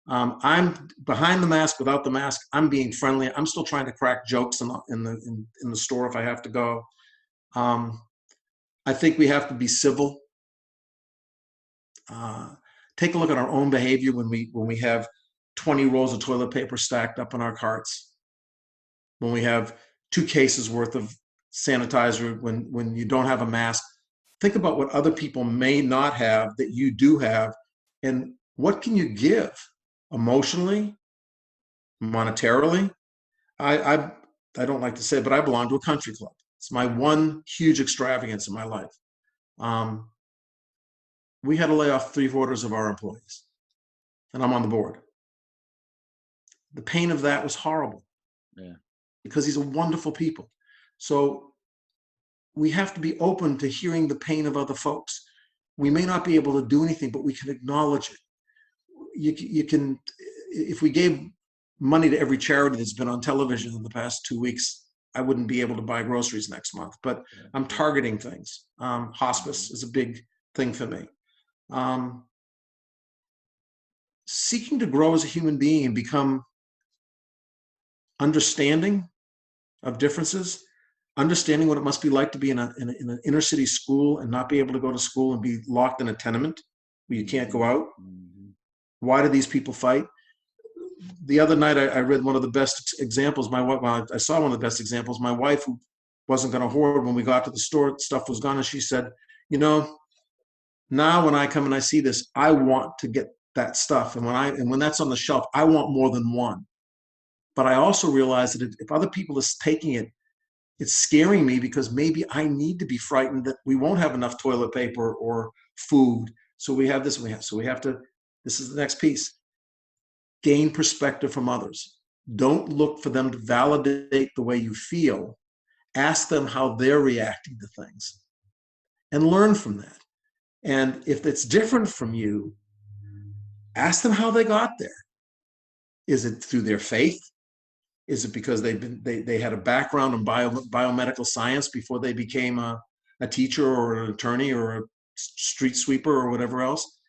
S1: I'm behind the mask, without the mask. I'm being friendly. I'm still trying to crack jokes in the store if I have to go. I think we have to be civil. Take a look at our own behavior when we have 20 rolls of toilet paper stacked up in our carts, when we have 2 cases worth of sanitizer, when you don't have a mask. Think about what other people may not have that you do have, and what can you give emotionally, monetarily. I don't like to say it, but I belong to a country club. It's my one huge extravagance in my life. We had to lay off 3/4 of our employees, and I'm on the board. The pain of that was horrible.
S2: Yeah.
S1: Because these are wonderful people. So we have to be open to hearing the pain of other folks. We may not be able to do anything, but we can acknowledge it. You can, if we gave money to every charity that's been on television in the past 2 weeks, I wouldn't be able to buy groceries next month, but I'm targeting things. Hospice is a big thing for me. Seeking to grow as a human being and become understanding of differences, understanding what it must be like to be in an inner city school and not be able to go to school and be locked in a tenement where you can't go out. Why do these people fight? The other night, I read one of the best examples. I saw one of the best examples. My wife, who wasn't going to hoard, when we got to the store, stuff was gone, and she said, now when I come and I see this, I want to get that stuff. And when that's on the shelf, I want more than one. But I also realize that if other people are taking it, it's scaring me because maybe I need to be frightened that we won't have enough toilet paper or food. So we have this, so we have to, this is the next piece, gain perspective from others. Don't look for them to validate the way you feel. Ask them how they're reacting to things and learn from that. And if it's different from you, ask them how they got there. Is it through their faith? Is it because they had a background in biomedical science before they became a teacher or an attorney or a street sweeper or whatever else?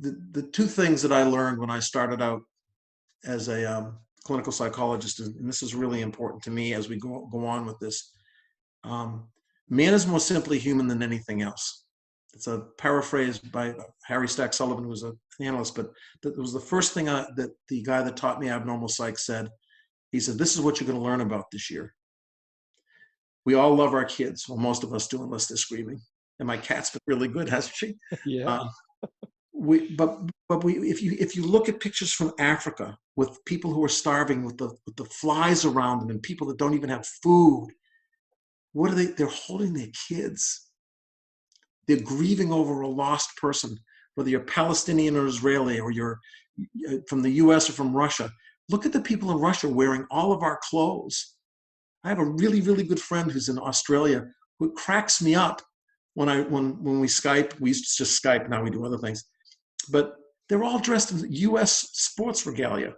S1: The two things that I learned when I started out as a clinical psychologist, and this is really important to me as we go on with this, man is more simply human than anything else. It's a paraphrase by Harry Stack Sullivan, who was an analyst, but that was the first thing that the guy that taught me abnormal psych said. He said, this is what you're going to learn about this year. We all love our kids. Well, most of us do, unless they're screaming. And my cat's been really good, hasn't she?
S2: Yeah.
S1: If you look at pictures from Africa with people who are starving with the flies around them and people that don't even have food, what are they? They're holding their kids. They're grieving over a lost person, whether you're Palestinian or Israeli or you're from the US or from Russia. Look at the people in Russia wearing all of our clothes. I have a really, really good friend who's in Australia who cracks me up when we Skype. We used to just Skype, now we do other things. But they're all dressed in US sports regalia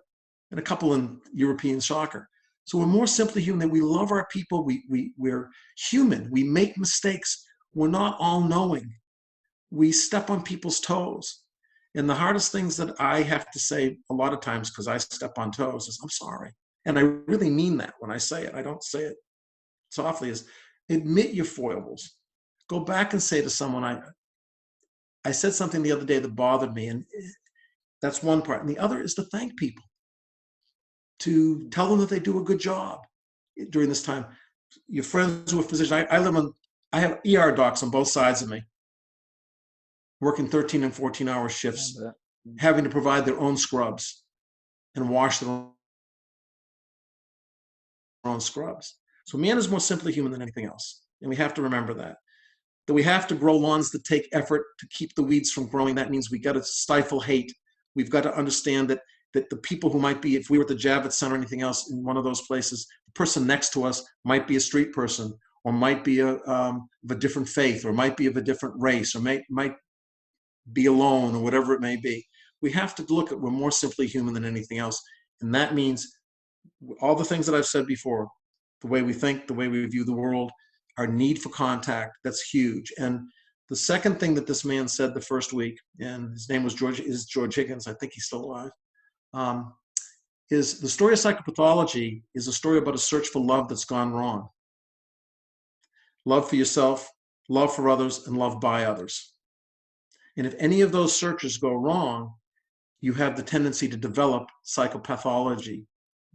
S1: and a couple in European soccer. So we're more simply human. We love our people. We're human. We make mistakes. We're not all knowing. We step on people's toes. And the hardest things that I have to say a lot of times, because I step on toes, is I'm sorry. And I really mean that when I say it. I don't say it softly, is admit your foibles. Go back and say to someone, I said something the other day that bothered me, and that's one part. And the other is to thank people, to tell them that they do a good job during this time. Your friends who are physicians, I have ER docs on both sides of me, working 13 and 14-hour shifts, having to provide their own scrubs and wash their own scrubs. So man is more simply human than anything else. And we have to remember that we have to grow lawns that take effort to keep the weeds from growing. That means we got to stifle hate. We've got to understand that the people who might be, if we were at the Javits Center or anything else in one of those places, the person next to us might be a street person, or might be of a different faith, or might be of a different race, or might be alone, or whatever it may be. We have to look at, we're more simply human than anything else. And that means all the things that I've said before, the way we think, the way we view the world, our need for contact, that's huge. And the second thing that this man said the first week, and his name was George Higgins, I think he's still alive, is the story of psychopathology is a story about a search for love that's gone wrong. Love for yourself, love for others, and love by others. And if any of those searches go wrong, you have the tendency to develop psychopathology,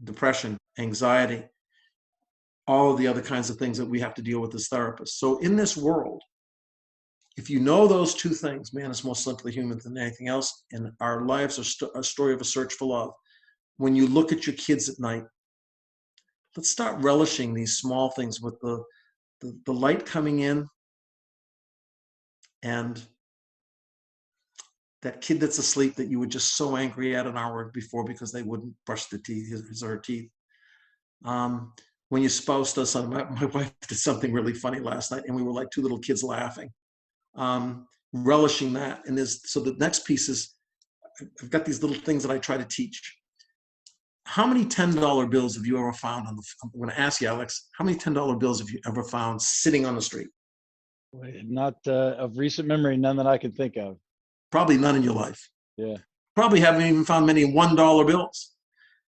S1: depression, anxiety, all of the other kinds of things that we have to deal with as therapists. So in this world, if you know those two things, man is more simply human than anything else, and our lives are a story of a search for love. When you look at your kids at night, let's start relishing these small things with the light coming in, and that kid that's asleep that you were just so angry at an hour before because they wouldn't brush their teeth, his or her teeth. When your spouse does something, my wife did something really funny last night, and we were like two little kids laughing, relishing that. And so the next piece is, I've got these little things that I try to teach. How many $10 bills have you ever found I'm going to ask you, Alex, how many $10 bills have you ever found sitting on the street?
S2: Not of recent memory, none that I can think of.
S1: Probably none in your life.
S2: Yeah.
S1: Probably haven't even found many $1 bills.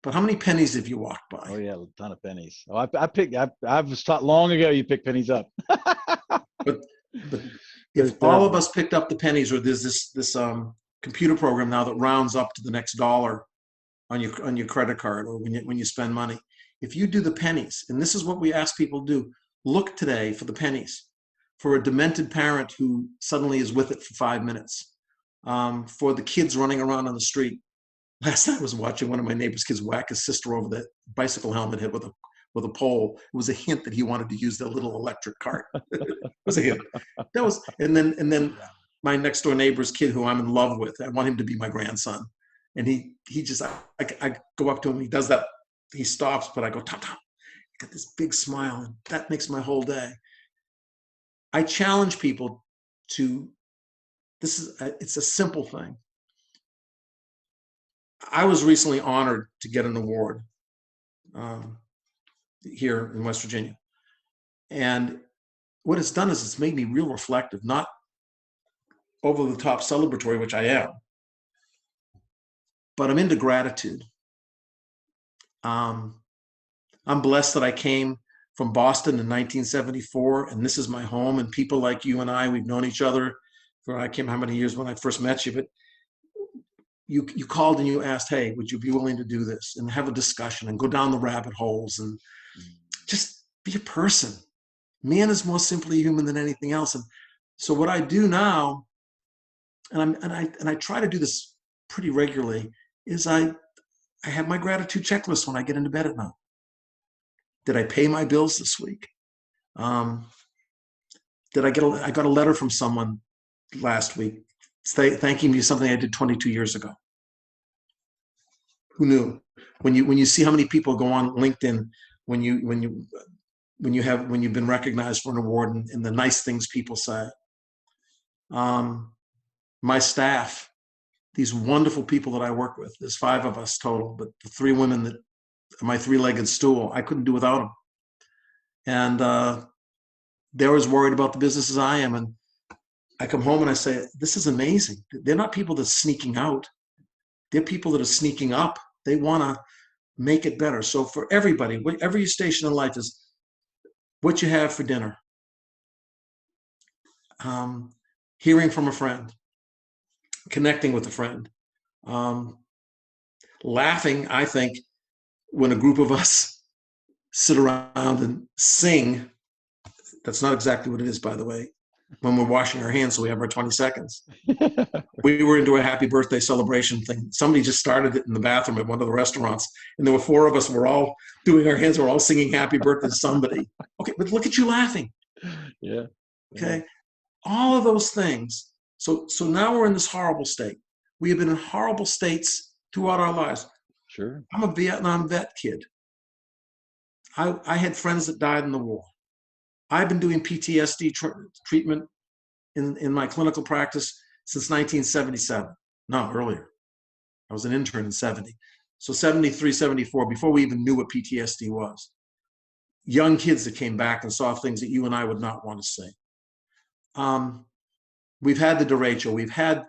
S1: But how many pennies have you walked by?
S2: Oh yeah, a ton of pennies. Oh, I was taught long ago you pick pennies up.
S1: but if all of us picked up the pennies, or there's this computer program now that rounds up to the next dollar on your credit card, or when you spend money. If you do the pennies, and this is what we ask people to do, look today for the pennies, for a demented parent who suddenly is with it for 5 minutes, for the kids running around on the street, Last night I was watching one of my neighbor's kids whack his sister over the bicycle helmet head with a pole. It was a hint that he wanted to use that little electric cart. It was a hint. That was, and then my next door neighbor's kid, who I'm in love with, I want him to be my grandson. And he just, I go up to him, he does that, he stops, but I go, Tom, Tom, got this big smile, and that makes my whole day. I challenge people to, it's a simple thing. I was recently honored to get an award here in West Virginia. And what it's done is it's made me real reflective, not over the top celebratory, which I am, but I'm into gratitude. I'm blessed that I came from Boston in 1974, and this is my home. And people like you and I, we've known each other for, I can't remember how many years when I first met you, but you called and you asked, hey, would you be willing to do this, and have a discussion and go down the rabbit holes and just be a person. Man is more simply human than anything else. And so what I do now, and I try to do this pretty regularly, is I have my gratitude checklist when I get into bed at night. Did I pay my bills this week? I got a letter from someone last week thanking me for something I did 22 years ago. Who knew? When you see how many people go on LinkedIn when you've been recognized for an award, and the nice things people say. My staff, these wonderful people that I work with, there's 5 of us total, but the 3 women that are my 3-legged stool, I couldn't do without them. And they're as worried about the business as I am. And I come home and I say, this is amazing. They're not people that's sneaking out. They're people that are sneaking up. They want to make it better. So for everybody, whatever your station in life is, what you have for dinner, hearing from a friend, connecting with a friend, laughing, I think, when a group of us sit around and sing. That's not exactly what it is, by the way, when we're washing our hands so we have our 20 seconds. We were into a happy birthday celebration thing. Somebody just started it in the bathroom at one of the restaurants, and there were 4 of us. We're all doing our hands. We're all singing happy birthday to somebody. Okay, but look at you laughing.
S2: Yeah.
S1: Okay, all of those things. So now we're in this horrible state. We have been in horrible states throughout our lives.
S2: Sure.
S1: I'm a Vietnam vet kid. I had friends that died in the war. I've been doing PTSD treatment in my clinical practice since 1977. No, earlier. I was an intern in 70. So 73, 74, before we even knew what PTSD was. Young kids that came back and saw things that you and I would not want to see. We've had the derecho. We've had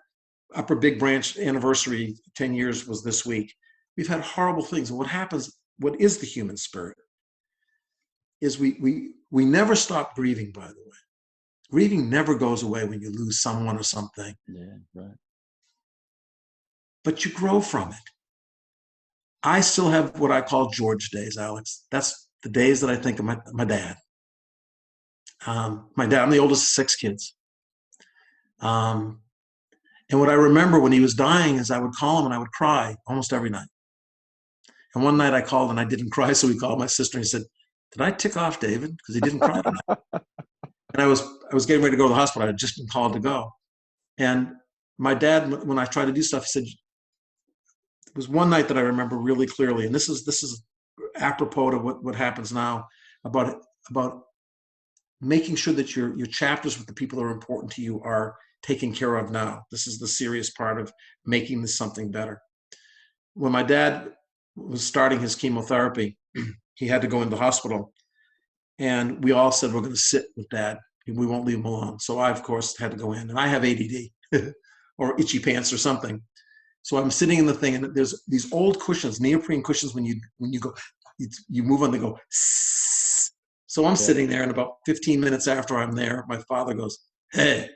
S1: Upper Big Branch anniversary, 10 years was this week. We've had horrible things. And what happens, what is the human spirit, is we never stop grieving, by the way. Grieving never goes away when you lose someone or something.
S2: Yeah, right.
S1: But you grow from it. I still have what I call George days, Alex. That's the days that I think of my dad. My dad, I'm the oldest of 6 kids. And what I remember when he was dying is I would call him and I would cry almost every night. And one night I called and I didn't cry, so he called my sister and he said, did I tick off David? Because he didn't cry tonight. And I was getting ready to go to the hospital. I had just been called to go. And my dad, when I tried to do stuff, he said, it was one night that I remember really clearly, and this is apropos to what happens now, about making sure that your chapters with the people that are important to you are taken care of now. This is the serious part of making this something better. When my dad was starting his chemotherapy, he had to go into the hospital, and we all said, we're going to sit with Dad. We won't leave him alone. So I, of course, had to go in, and I have ADD or itchy pants or something. So I'm sitting in the thing, and there's these old cushions, neoprene cushions. When you go, you move on, they go. So I'm sitting there, and about 15 minutes after I'm there, my father goes, "Hey," he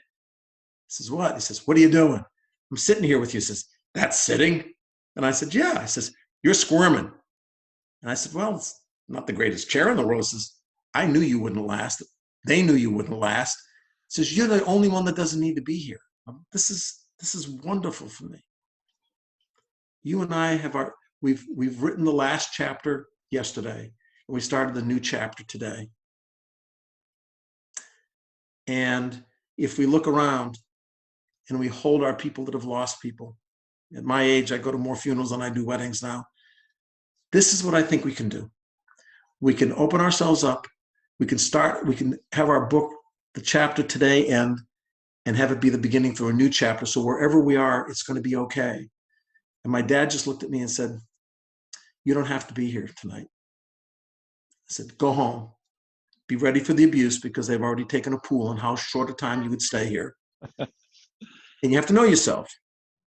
S1: says, "What?" He says, "What are you doing?" "I'm sitting here with you." He says, "That's sitting?" And I said, "Yeah." He says, "You're squirming." And I said, "Well, it's not the greatest chair in the world." He says, "I knew you wouldn't last. They knew you wouldn't last." He says, "You're the only one that doesn't need to be here." This is wonderful for me. You and I have we've written the last chapter yesterday, and we started the new chapter today. And if we look around and we hold our people that have lost people, at my age, I go to more funerals than I do weddings now. This is what I think we can do. We can open ourselves up. We can have our book, the chapter today end, and have it be the beginning for a new chapter. So wherever we are, it's going to be okay. And my dad just looked at me and said, you don't have to be here tonight. I said, go home. Be ready for the abuse, because they've already taken a pool on how short a time you would stay here. And you have to know yourself.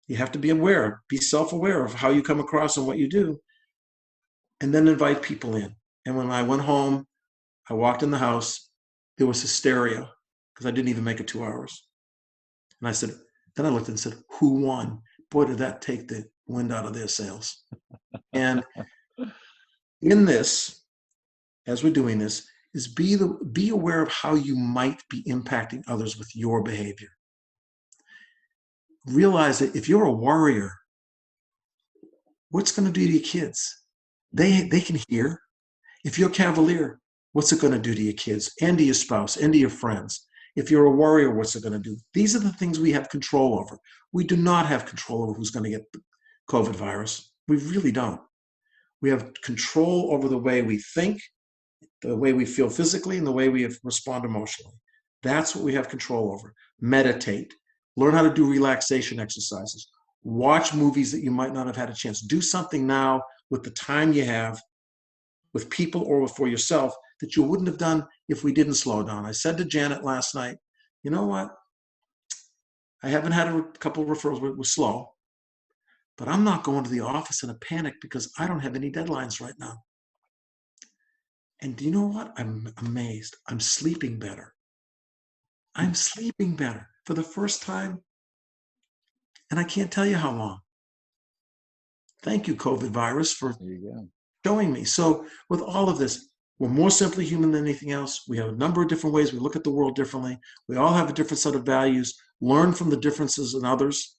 S1: You have to be aware, be self-aware of how you come across and what you do, and then invite people in. And when I went home, I walked in the house, there was hysteria because I didn't even make it 2 hours. And I said, then I looked and said, who won? Boy, did that take the wind out of their sails. And in this, as we're doing this, is be aware of how you might be impacting others with your behavior. Realize that if you're a warrior, what's going to do to your kids? They can hear. If you're a cavalier, what's it going to do to your kids and to your spouse and to your friends? If you're a warrior, what's it going to do? These are the things we have control over. We do not have control over who's going to get the COVID virus. We really don't. We have control over the way we think, the way we feel physically, and the way we respond emotionally. That's what we have control over. Meditate. Learn how to do relaxation exercises. Watch movies that you might not have had a chance. Do something now with the time you have, with people or for yourself, that you wouldn't have done if we didn't slow down. I said to Janet last night, you know what? I haven't had a couple of referrals. We're slow. But I'm not going to the office in a panic because I don't have any deadlines right now. And do you know what? I'm amazed. I'm sleeping better. I'm sleeping better for the first time. And I can't tell you how long. Thank you, COVID virus, for showing me. So with all of this, we're more simply human than anything else. We have a number of different ways we look at the world differently. We all have a different set of values. Learn from the differences in others.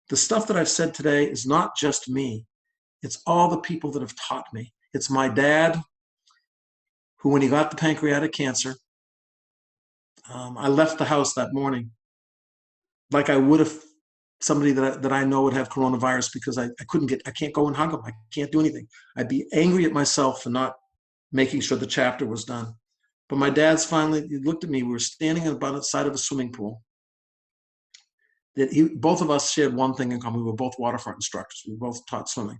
S1: The stuff that I've said today is not just me. It's all the people that have taught me. It's my dad, who, when he got the pancreatic cancer, I left the house that morning like I would have somebody that I know would have coronavirus, because I can't go and hug him. I can't do anything. I'd be angry at myself for not making sure the chapter was done. But my dad's finally, he looked at me. We were standing on the side of a swimming pool. Both of us shared one thing in common. We were both waterfront instructors. We both taught swimming.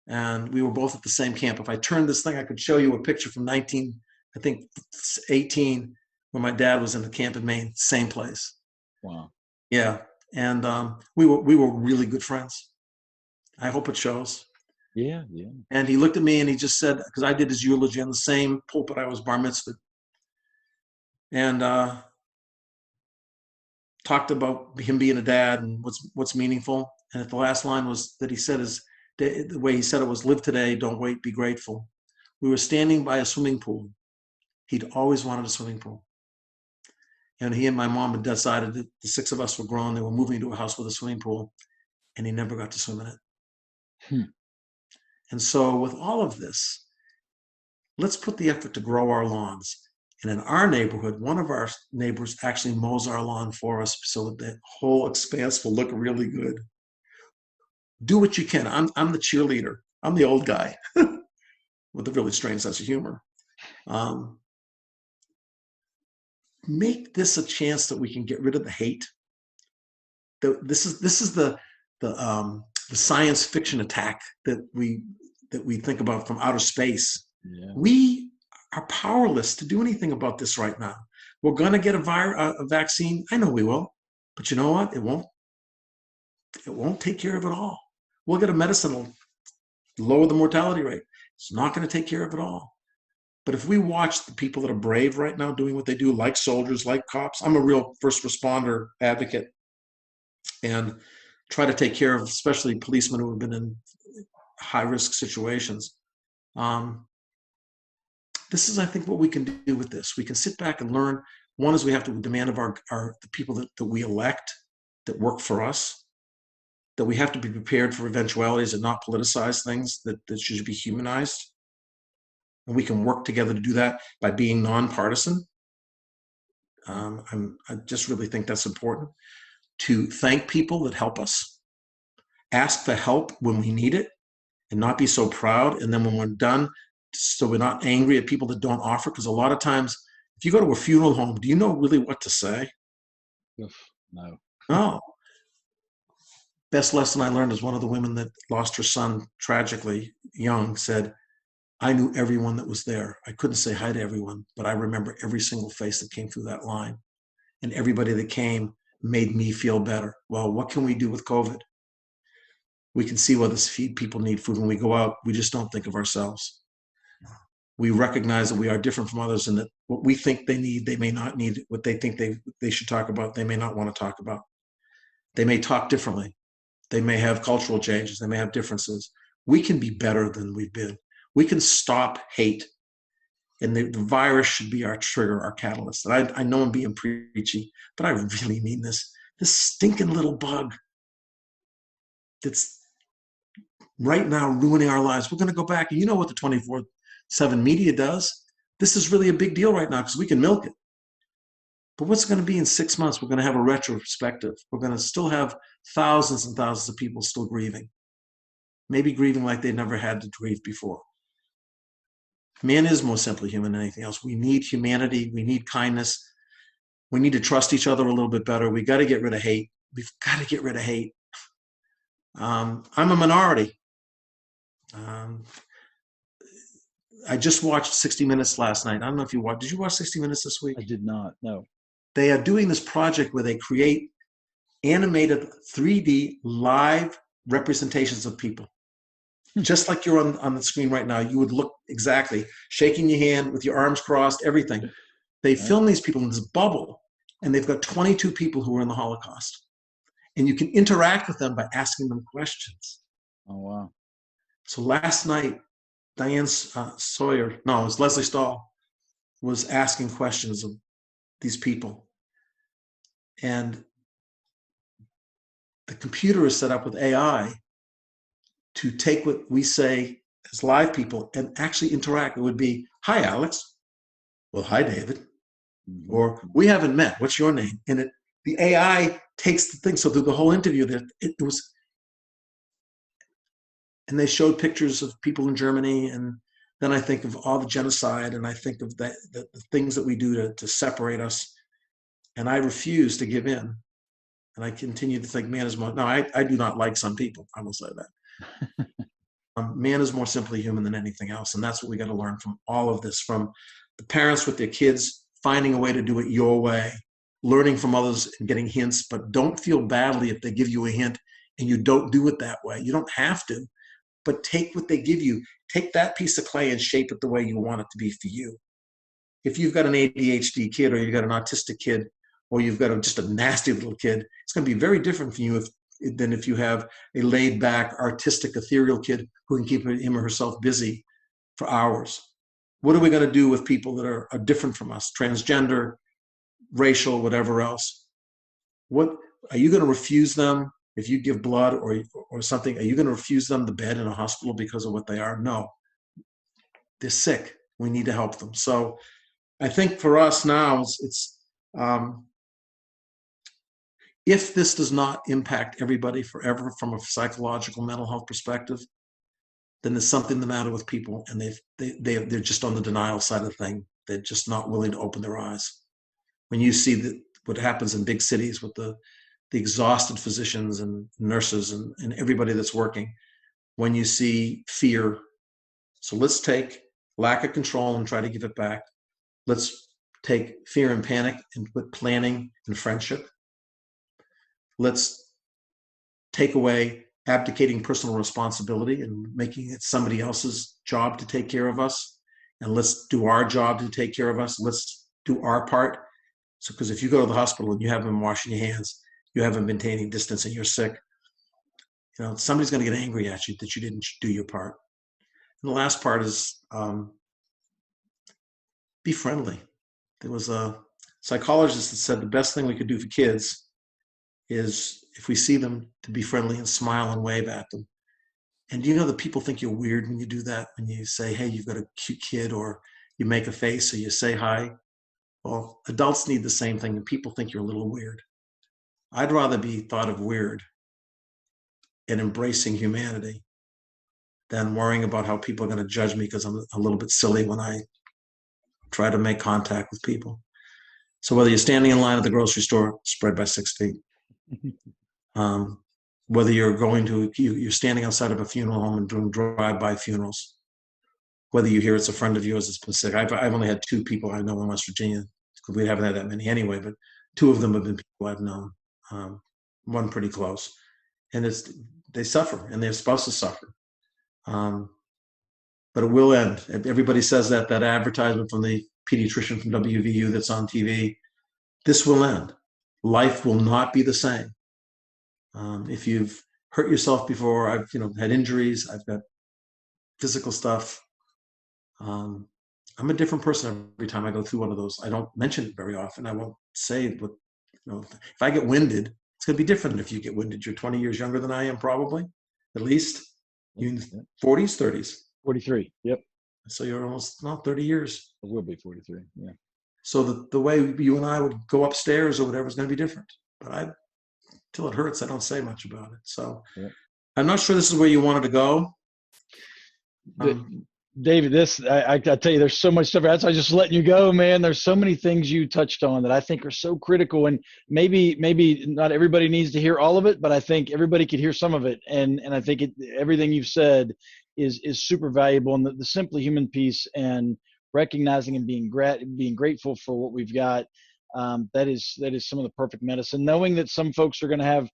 S1: And we were both at the same camp. If I turned this thing, I could show you a picture from 18, when my dad was in the camp in Maine, same place.
S2: Wow.
S1: Yeah. And we were really good friends. I hope it shows.
S2: Yeah, yeah.
S1: And he looked at me and he just said, because I did his eulogy on the same pulpit I was bar mitzvahed, and talked about him being a dad and what's meaningful. And the last line was that he said the way he said it was, live today, don't wait, be grateful. We were standing by a swimming pool. He'd always wanted a swimming pool. And he and my mom had decided that the six of us were grown. They were moving to a house with a swimming pool, and he never got to swim in it. And so with all of this, let's put the effort to grow our lawns. And in our neighborhood, one of our neighbors actually mows our lawn for us so that the whole expanse will look really good. Do what you can. I'm the cheerleader. I'm the old guy with a really strange sense of humor. Make this a chance that we can get rid of the hate. This is the science fiction attack that we think about from outer space.
S2: Yeah.
S1: We are powerless to do anything about this right now. We're going to get a vaccine. I know we will, but you know what? It won't take care of it all. We'll get a medicine that'll lower the mortality rate. It's not going to take care of it all. But if we watch the people that are brave right now doing what they do, like soldiers, like cops, I'm a real first responder advocate, and try to take care of especially policemen who have been in high-risk situations. This is, I think, what we can do with this. We can sit back and learn. One is we have to demand of the people that we elect, that work for us, that we have to be prepared for eventualities and not politicize things, that should be humanized. And we can work together to do that by being nonpartisan. I just really think that's important. To thank people that help us, ask for help when we need it, and not be so proud. And then when we're done, so we're not angry at people that don't offer. Because a lot of times, if you go to a funeral home, do you know really what to say?
S2: Oof, no.
S1: No. Best lesson I learned is one of the women that lost her son tragically young said, I knew everyone that was there. I couldn't say hi to everyone, but I remember every single face that came through that line. And everybody that came made me feel better. Well, what can we do with COVID? We can see whether people need food. When we go out, we just don't think of ourselves. We recognize that we are different from others and that what we think they need, they may not need. What they think they should talk about, they may not want to talk about. They may talk differently. They may have cultural changes. They may have differences. We can be better than we've been. We can stop hate. And the virus should be our trigger, our catalyst. And I know I'm being preachy, but I really mean this. This stinking little bug that's right now ruining our lives. We're going to go back. And you know what the 24/7 media does? This is really a big deal right now because we can milk it. But what's it going to be in 6 months? We're going to have a retrospective. We're going to still have thousands and thousands of people still grieving. Maybe grieving like they never had to grieve before. Man is more simply human than anything else. We need humanity. We need kindness. We need to trust each other a little bit better. We got to get rid of hate. We've got to get rid of hate. I'm a minority. I just watched 60 Minutes last night. I don't know if you watched. Did you watch 60 Minutes this week?
S2: I did not. No.
S1: They are doing this project where they create animated 3D live representations of people. Just like you're on the screen right now, you would look exactly, shaking your hand with your arms crossed, everything. They film these people in this bubble, and they've got 22 people who were in the Holocaust. And you can interact with them by asking them questions.
S2: Oh, wow.
S1: So last night, Diane Sawyer, no, it was Leslie Stahl, was asking questions of these people. And the computer is set up with AI to take what we say as live people and actually interact. It would be, hi, Alex. Well, hi, David. Mm-hmm. Or, we haven't met. What's your name? And the AI takes the thing. So through the whole interview, it was, and they showed pictures of people in Germany. And then I think of all the genocide, and I think of the things that we do to separate us. And I refuse to give in. And I continue to think man is more, no, I do not like some people. I will say that. Man is more simply human than anything else. And that's what we got to learn from all of this, from the parents with their kids, finding a way to do it your way, learning from others and getting hints, but don't feel badly if they give you a hint and you don't do it that way. You don't have to, but take what they give you. Take that piece of clay and shape it the way you want it to be for you. If you've got an ADHD kid, or you've got an autistic kid, or you've got just a nasty little kid, it's going to be very different for you than if you have a laid-back, artistic, ethereal kid who can keep him or herself busy for hours. What are we going to do with people that are different from us, transgender, racial, whatever else? What are you going to refuse them if you give blood or something? Are you going to refuse them the bed in a hospital because of what they are? No. They're sick. We need to help them. So I think for us now, it's if this does not impact everybody forever from a psychological mental health perspective, then there's something the matter with people, and they're just on the denial side of the thing. They're just not willing to open their eyes. When you see what happens in big cities with the exhausted physicians and nurses and everybody that's working, when you see fear. So let's take lack of control and try to give it back. Let's take fear and panic and put planning and friendship. Let's take away abdicating personal responsibility and making it somebody else's job to take care of us. And let's do our job to take care of us. Let's do our part. So, because if you go to the hospital and you haven't been washing your hands, you haven't been maintaining distance, and you're sick, somebody's going to get angry at you that you didn't do your part. And the last part is be friendly. There was a psychologist that said the best thing we could do for kids is if we see them, to be friendly and smile and wave at them. And you know that people think you're weird when you do that, when you say, hey, you've got a cute kid, or you make a face, or you say hi. Well, adults need the same thing, and people think you're a little weird. I'd rather be thought of weird and embracing humanity than worrying about how people are going to judge me because I'm a little bit silly when I try to make contact with people. So whether you're standing in line at the grocery store, spread by 6 feet. Whether you're you're standing outside of a funeral home and doing drive-by funerals, whether you hear it's a friend of yours that's been sick. I've only had 2 people I know in West Virginia, because we haven't had that many anyway, but 2 of them have been people I've known, one pretty close. And they suffer, and their spouses suffer. But it will end. Everybody says that advertisement from the pediatrician from WVU that's on TV, this will end. Life will not be the same. If you've hurt yourself before, I've had injuries, I've got physical stuff. I'm a different person every time I go through one of those. I don't mention it very often. I won't say what, if I get winded, it's going to be different if you get winded. You're 20 years younger than I am, probably, at least. You in 40s, 30s?
S2: 43. Yep.
S1: So you're almost, 30 years.
S2: I will be 43. Yeah.
S1: So the way you and I would go upstairs or whatever is going to be different. But till it hurts, I don't say much about it. So yeah. I'm not sure this is where you wanted to go.
S2: David, I tell you, there's so much stuff. That's why I'm just letting you go, man. There's so many things you touched on that I think are so critical, and maybe not everybody needs to hear all of it, but I think everybody could hear some of it. And I think everything you've said is super valuable, and the simply human piece and recognizing and being grateful for what we've got. That is some of the perfect medicine. Knowing that some folks are going to have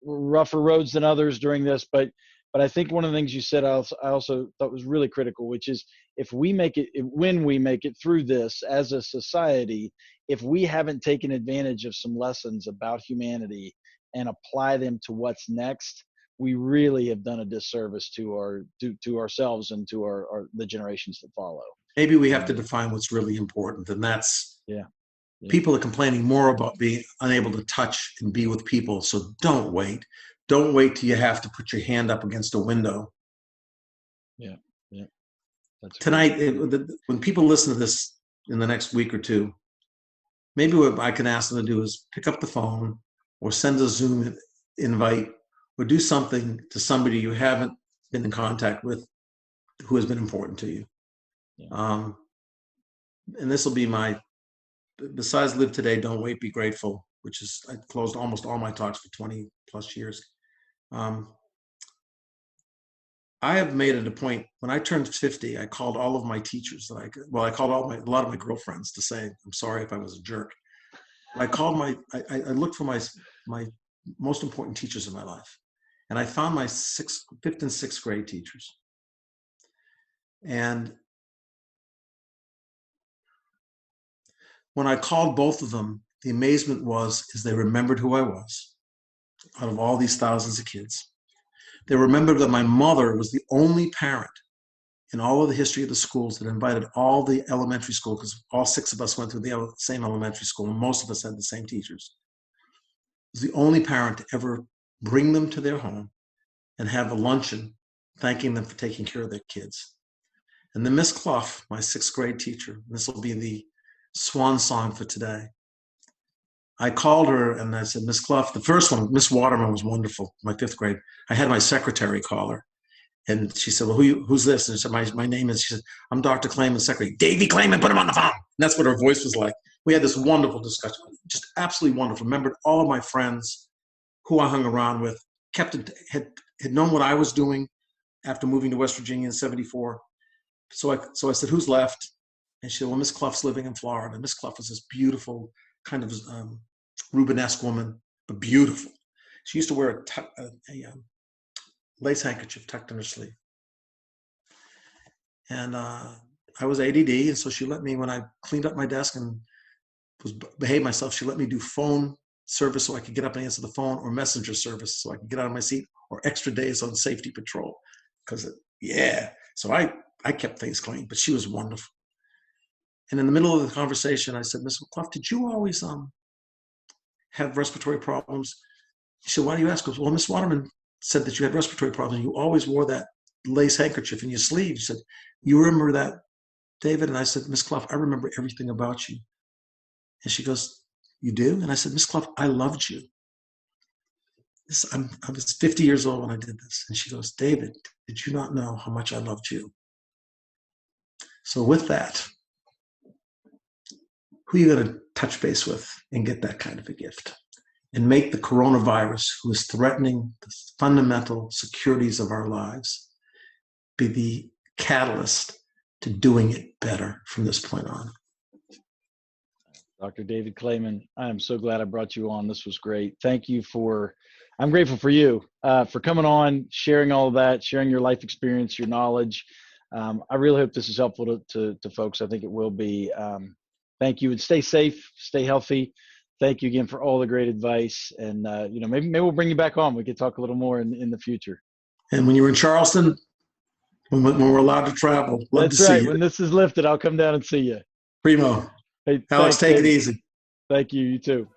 S2: rougher roads than others during this, but I think one of the things you said I also thought was really critical, which is when we make it through this as a society, if we haven't taken advantage of some lessons about humanity and apply them to what's next, we really have done a disservice to ourselves and to the generations that follow. Maybe
S1: we have to define what's really important, and that's people are complaining more about being unable to touch and be with people. So don't wait. Don't wait till you have to put your hand up against a window.
S2: Yeah.
S1: That's tonight, when people listen to this in the next week or 2, maybe what I can ask them to do is pick up the phone or send a Zoom invite or do something to somebody you haven't been in contact with who has been important to you. Yeah. And this will be besides live today, don't wait, be grateful, which is, I closed almost all my talks for 20 plus years. I have made it a point, when I turned 50, I called all of my teachers I called a lot of my girlfriends to say, I'm sorry if I was a jerk. I looked for my most important teachers in my life. And I found my 5th and 6th grade teachers. And when I called both of them, the amazement is they remembered who I was. Out of all these thousands of kids, they remembered that my mother was the only parent in all of the history of the schools that invited all the elementary school, because all 6 of us went through the same elementary school and most of us had the same teachers. Was the only parent to ever bring them to their home and have a luncheon thanking them for taking care of their kids. And then Miss Clough, my 6th grade teacher, this will be the swan song for today. I called her and I said, Miss Clough, the first one, Miss Waterman was wonderful, my 5th grade. I had my secretary call her. And she said, well, who's this? And I said, my name is, she said, I'm Dr. Clayman's secretary. Davy Clayman, put him on the phone. And that's what her voice was like. We had this wonderful discussion, just absolutely wonderful. Remembered all of my friends who I hung around with, had known what I was doing after moving to West Virginia in 74. So I said, who's left? And she said, well, Miss Clough's living in Florida. Miss Clough was this beautiful kind of Rubenesque woman, but beautiful. She used to wear a lace handkerchief tucked in her sleeve. And I was ADD, and so she let me, when I cleaned up my desk and behaved myself, she let me do phone service so I could get up and answer the phone, or messenger service so I could get out of my seat, or extra days on safety patrol. So I kept things clean, but she was wonderful. And in the middle of the conversation, I said, Miss Clough, did you always have respiratory problems? He said, why do you ask? Goes, well, Miss Waterman said that you had respiratory problems. You always wore that lace handkerchief in your sleeve. She said, you remember that, David? And I said, Miss Clough, I remember everything about you. And she goes, you do? And I said, Miss Clough, I loved you. I was 50 years old when I did this. And she goes, David, did you not know how much I loved you? So with that, who are you going to touch base with and get that kind of a gift? And make the coronavirus, who is threatening the fundamental securities of our lives, be the catalyst to doing it better from this point on.
S2: Dr. David Clayman, I am so glad I brought you on. This was great. Thank you I'm grateful for you for coming on, sharing all of that, sharing your life experience, your knowledge. I really hope this is helpful to folks. I think it will be. Thank you, and stay safe, stay healthy. Thank you again for all the great advice. And, maybe we'll bring you back on. We could talk a little more in the future.
S1: And when you're in Charleston, when we're allowed to travel, love to see you.
S2: When this is lifted, I'll come down and see you.
S1: Primo.
S2: Hey,
S1: Alex, take it easy.
S2: Thank you. You too.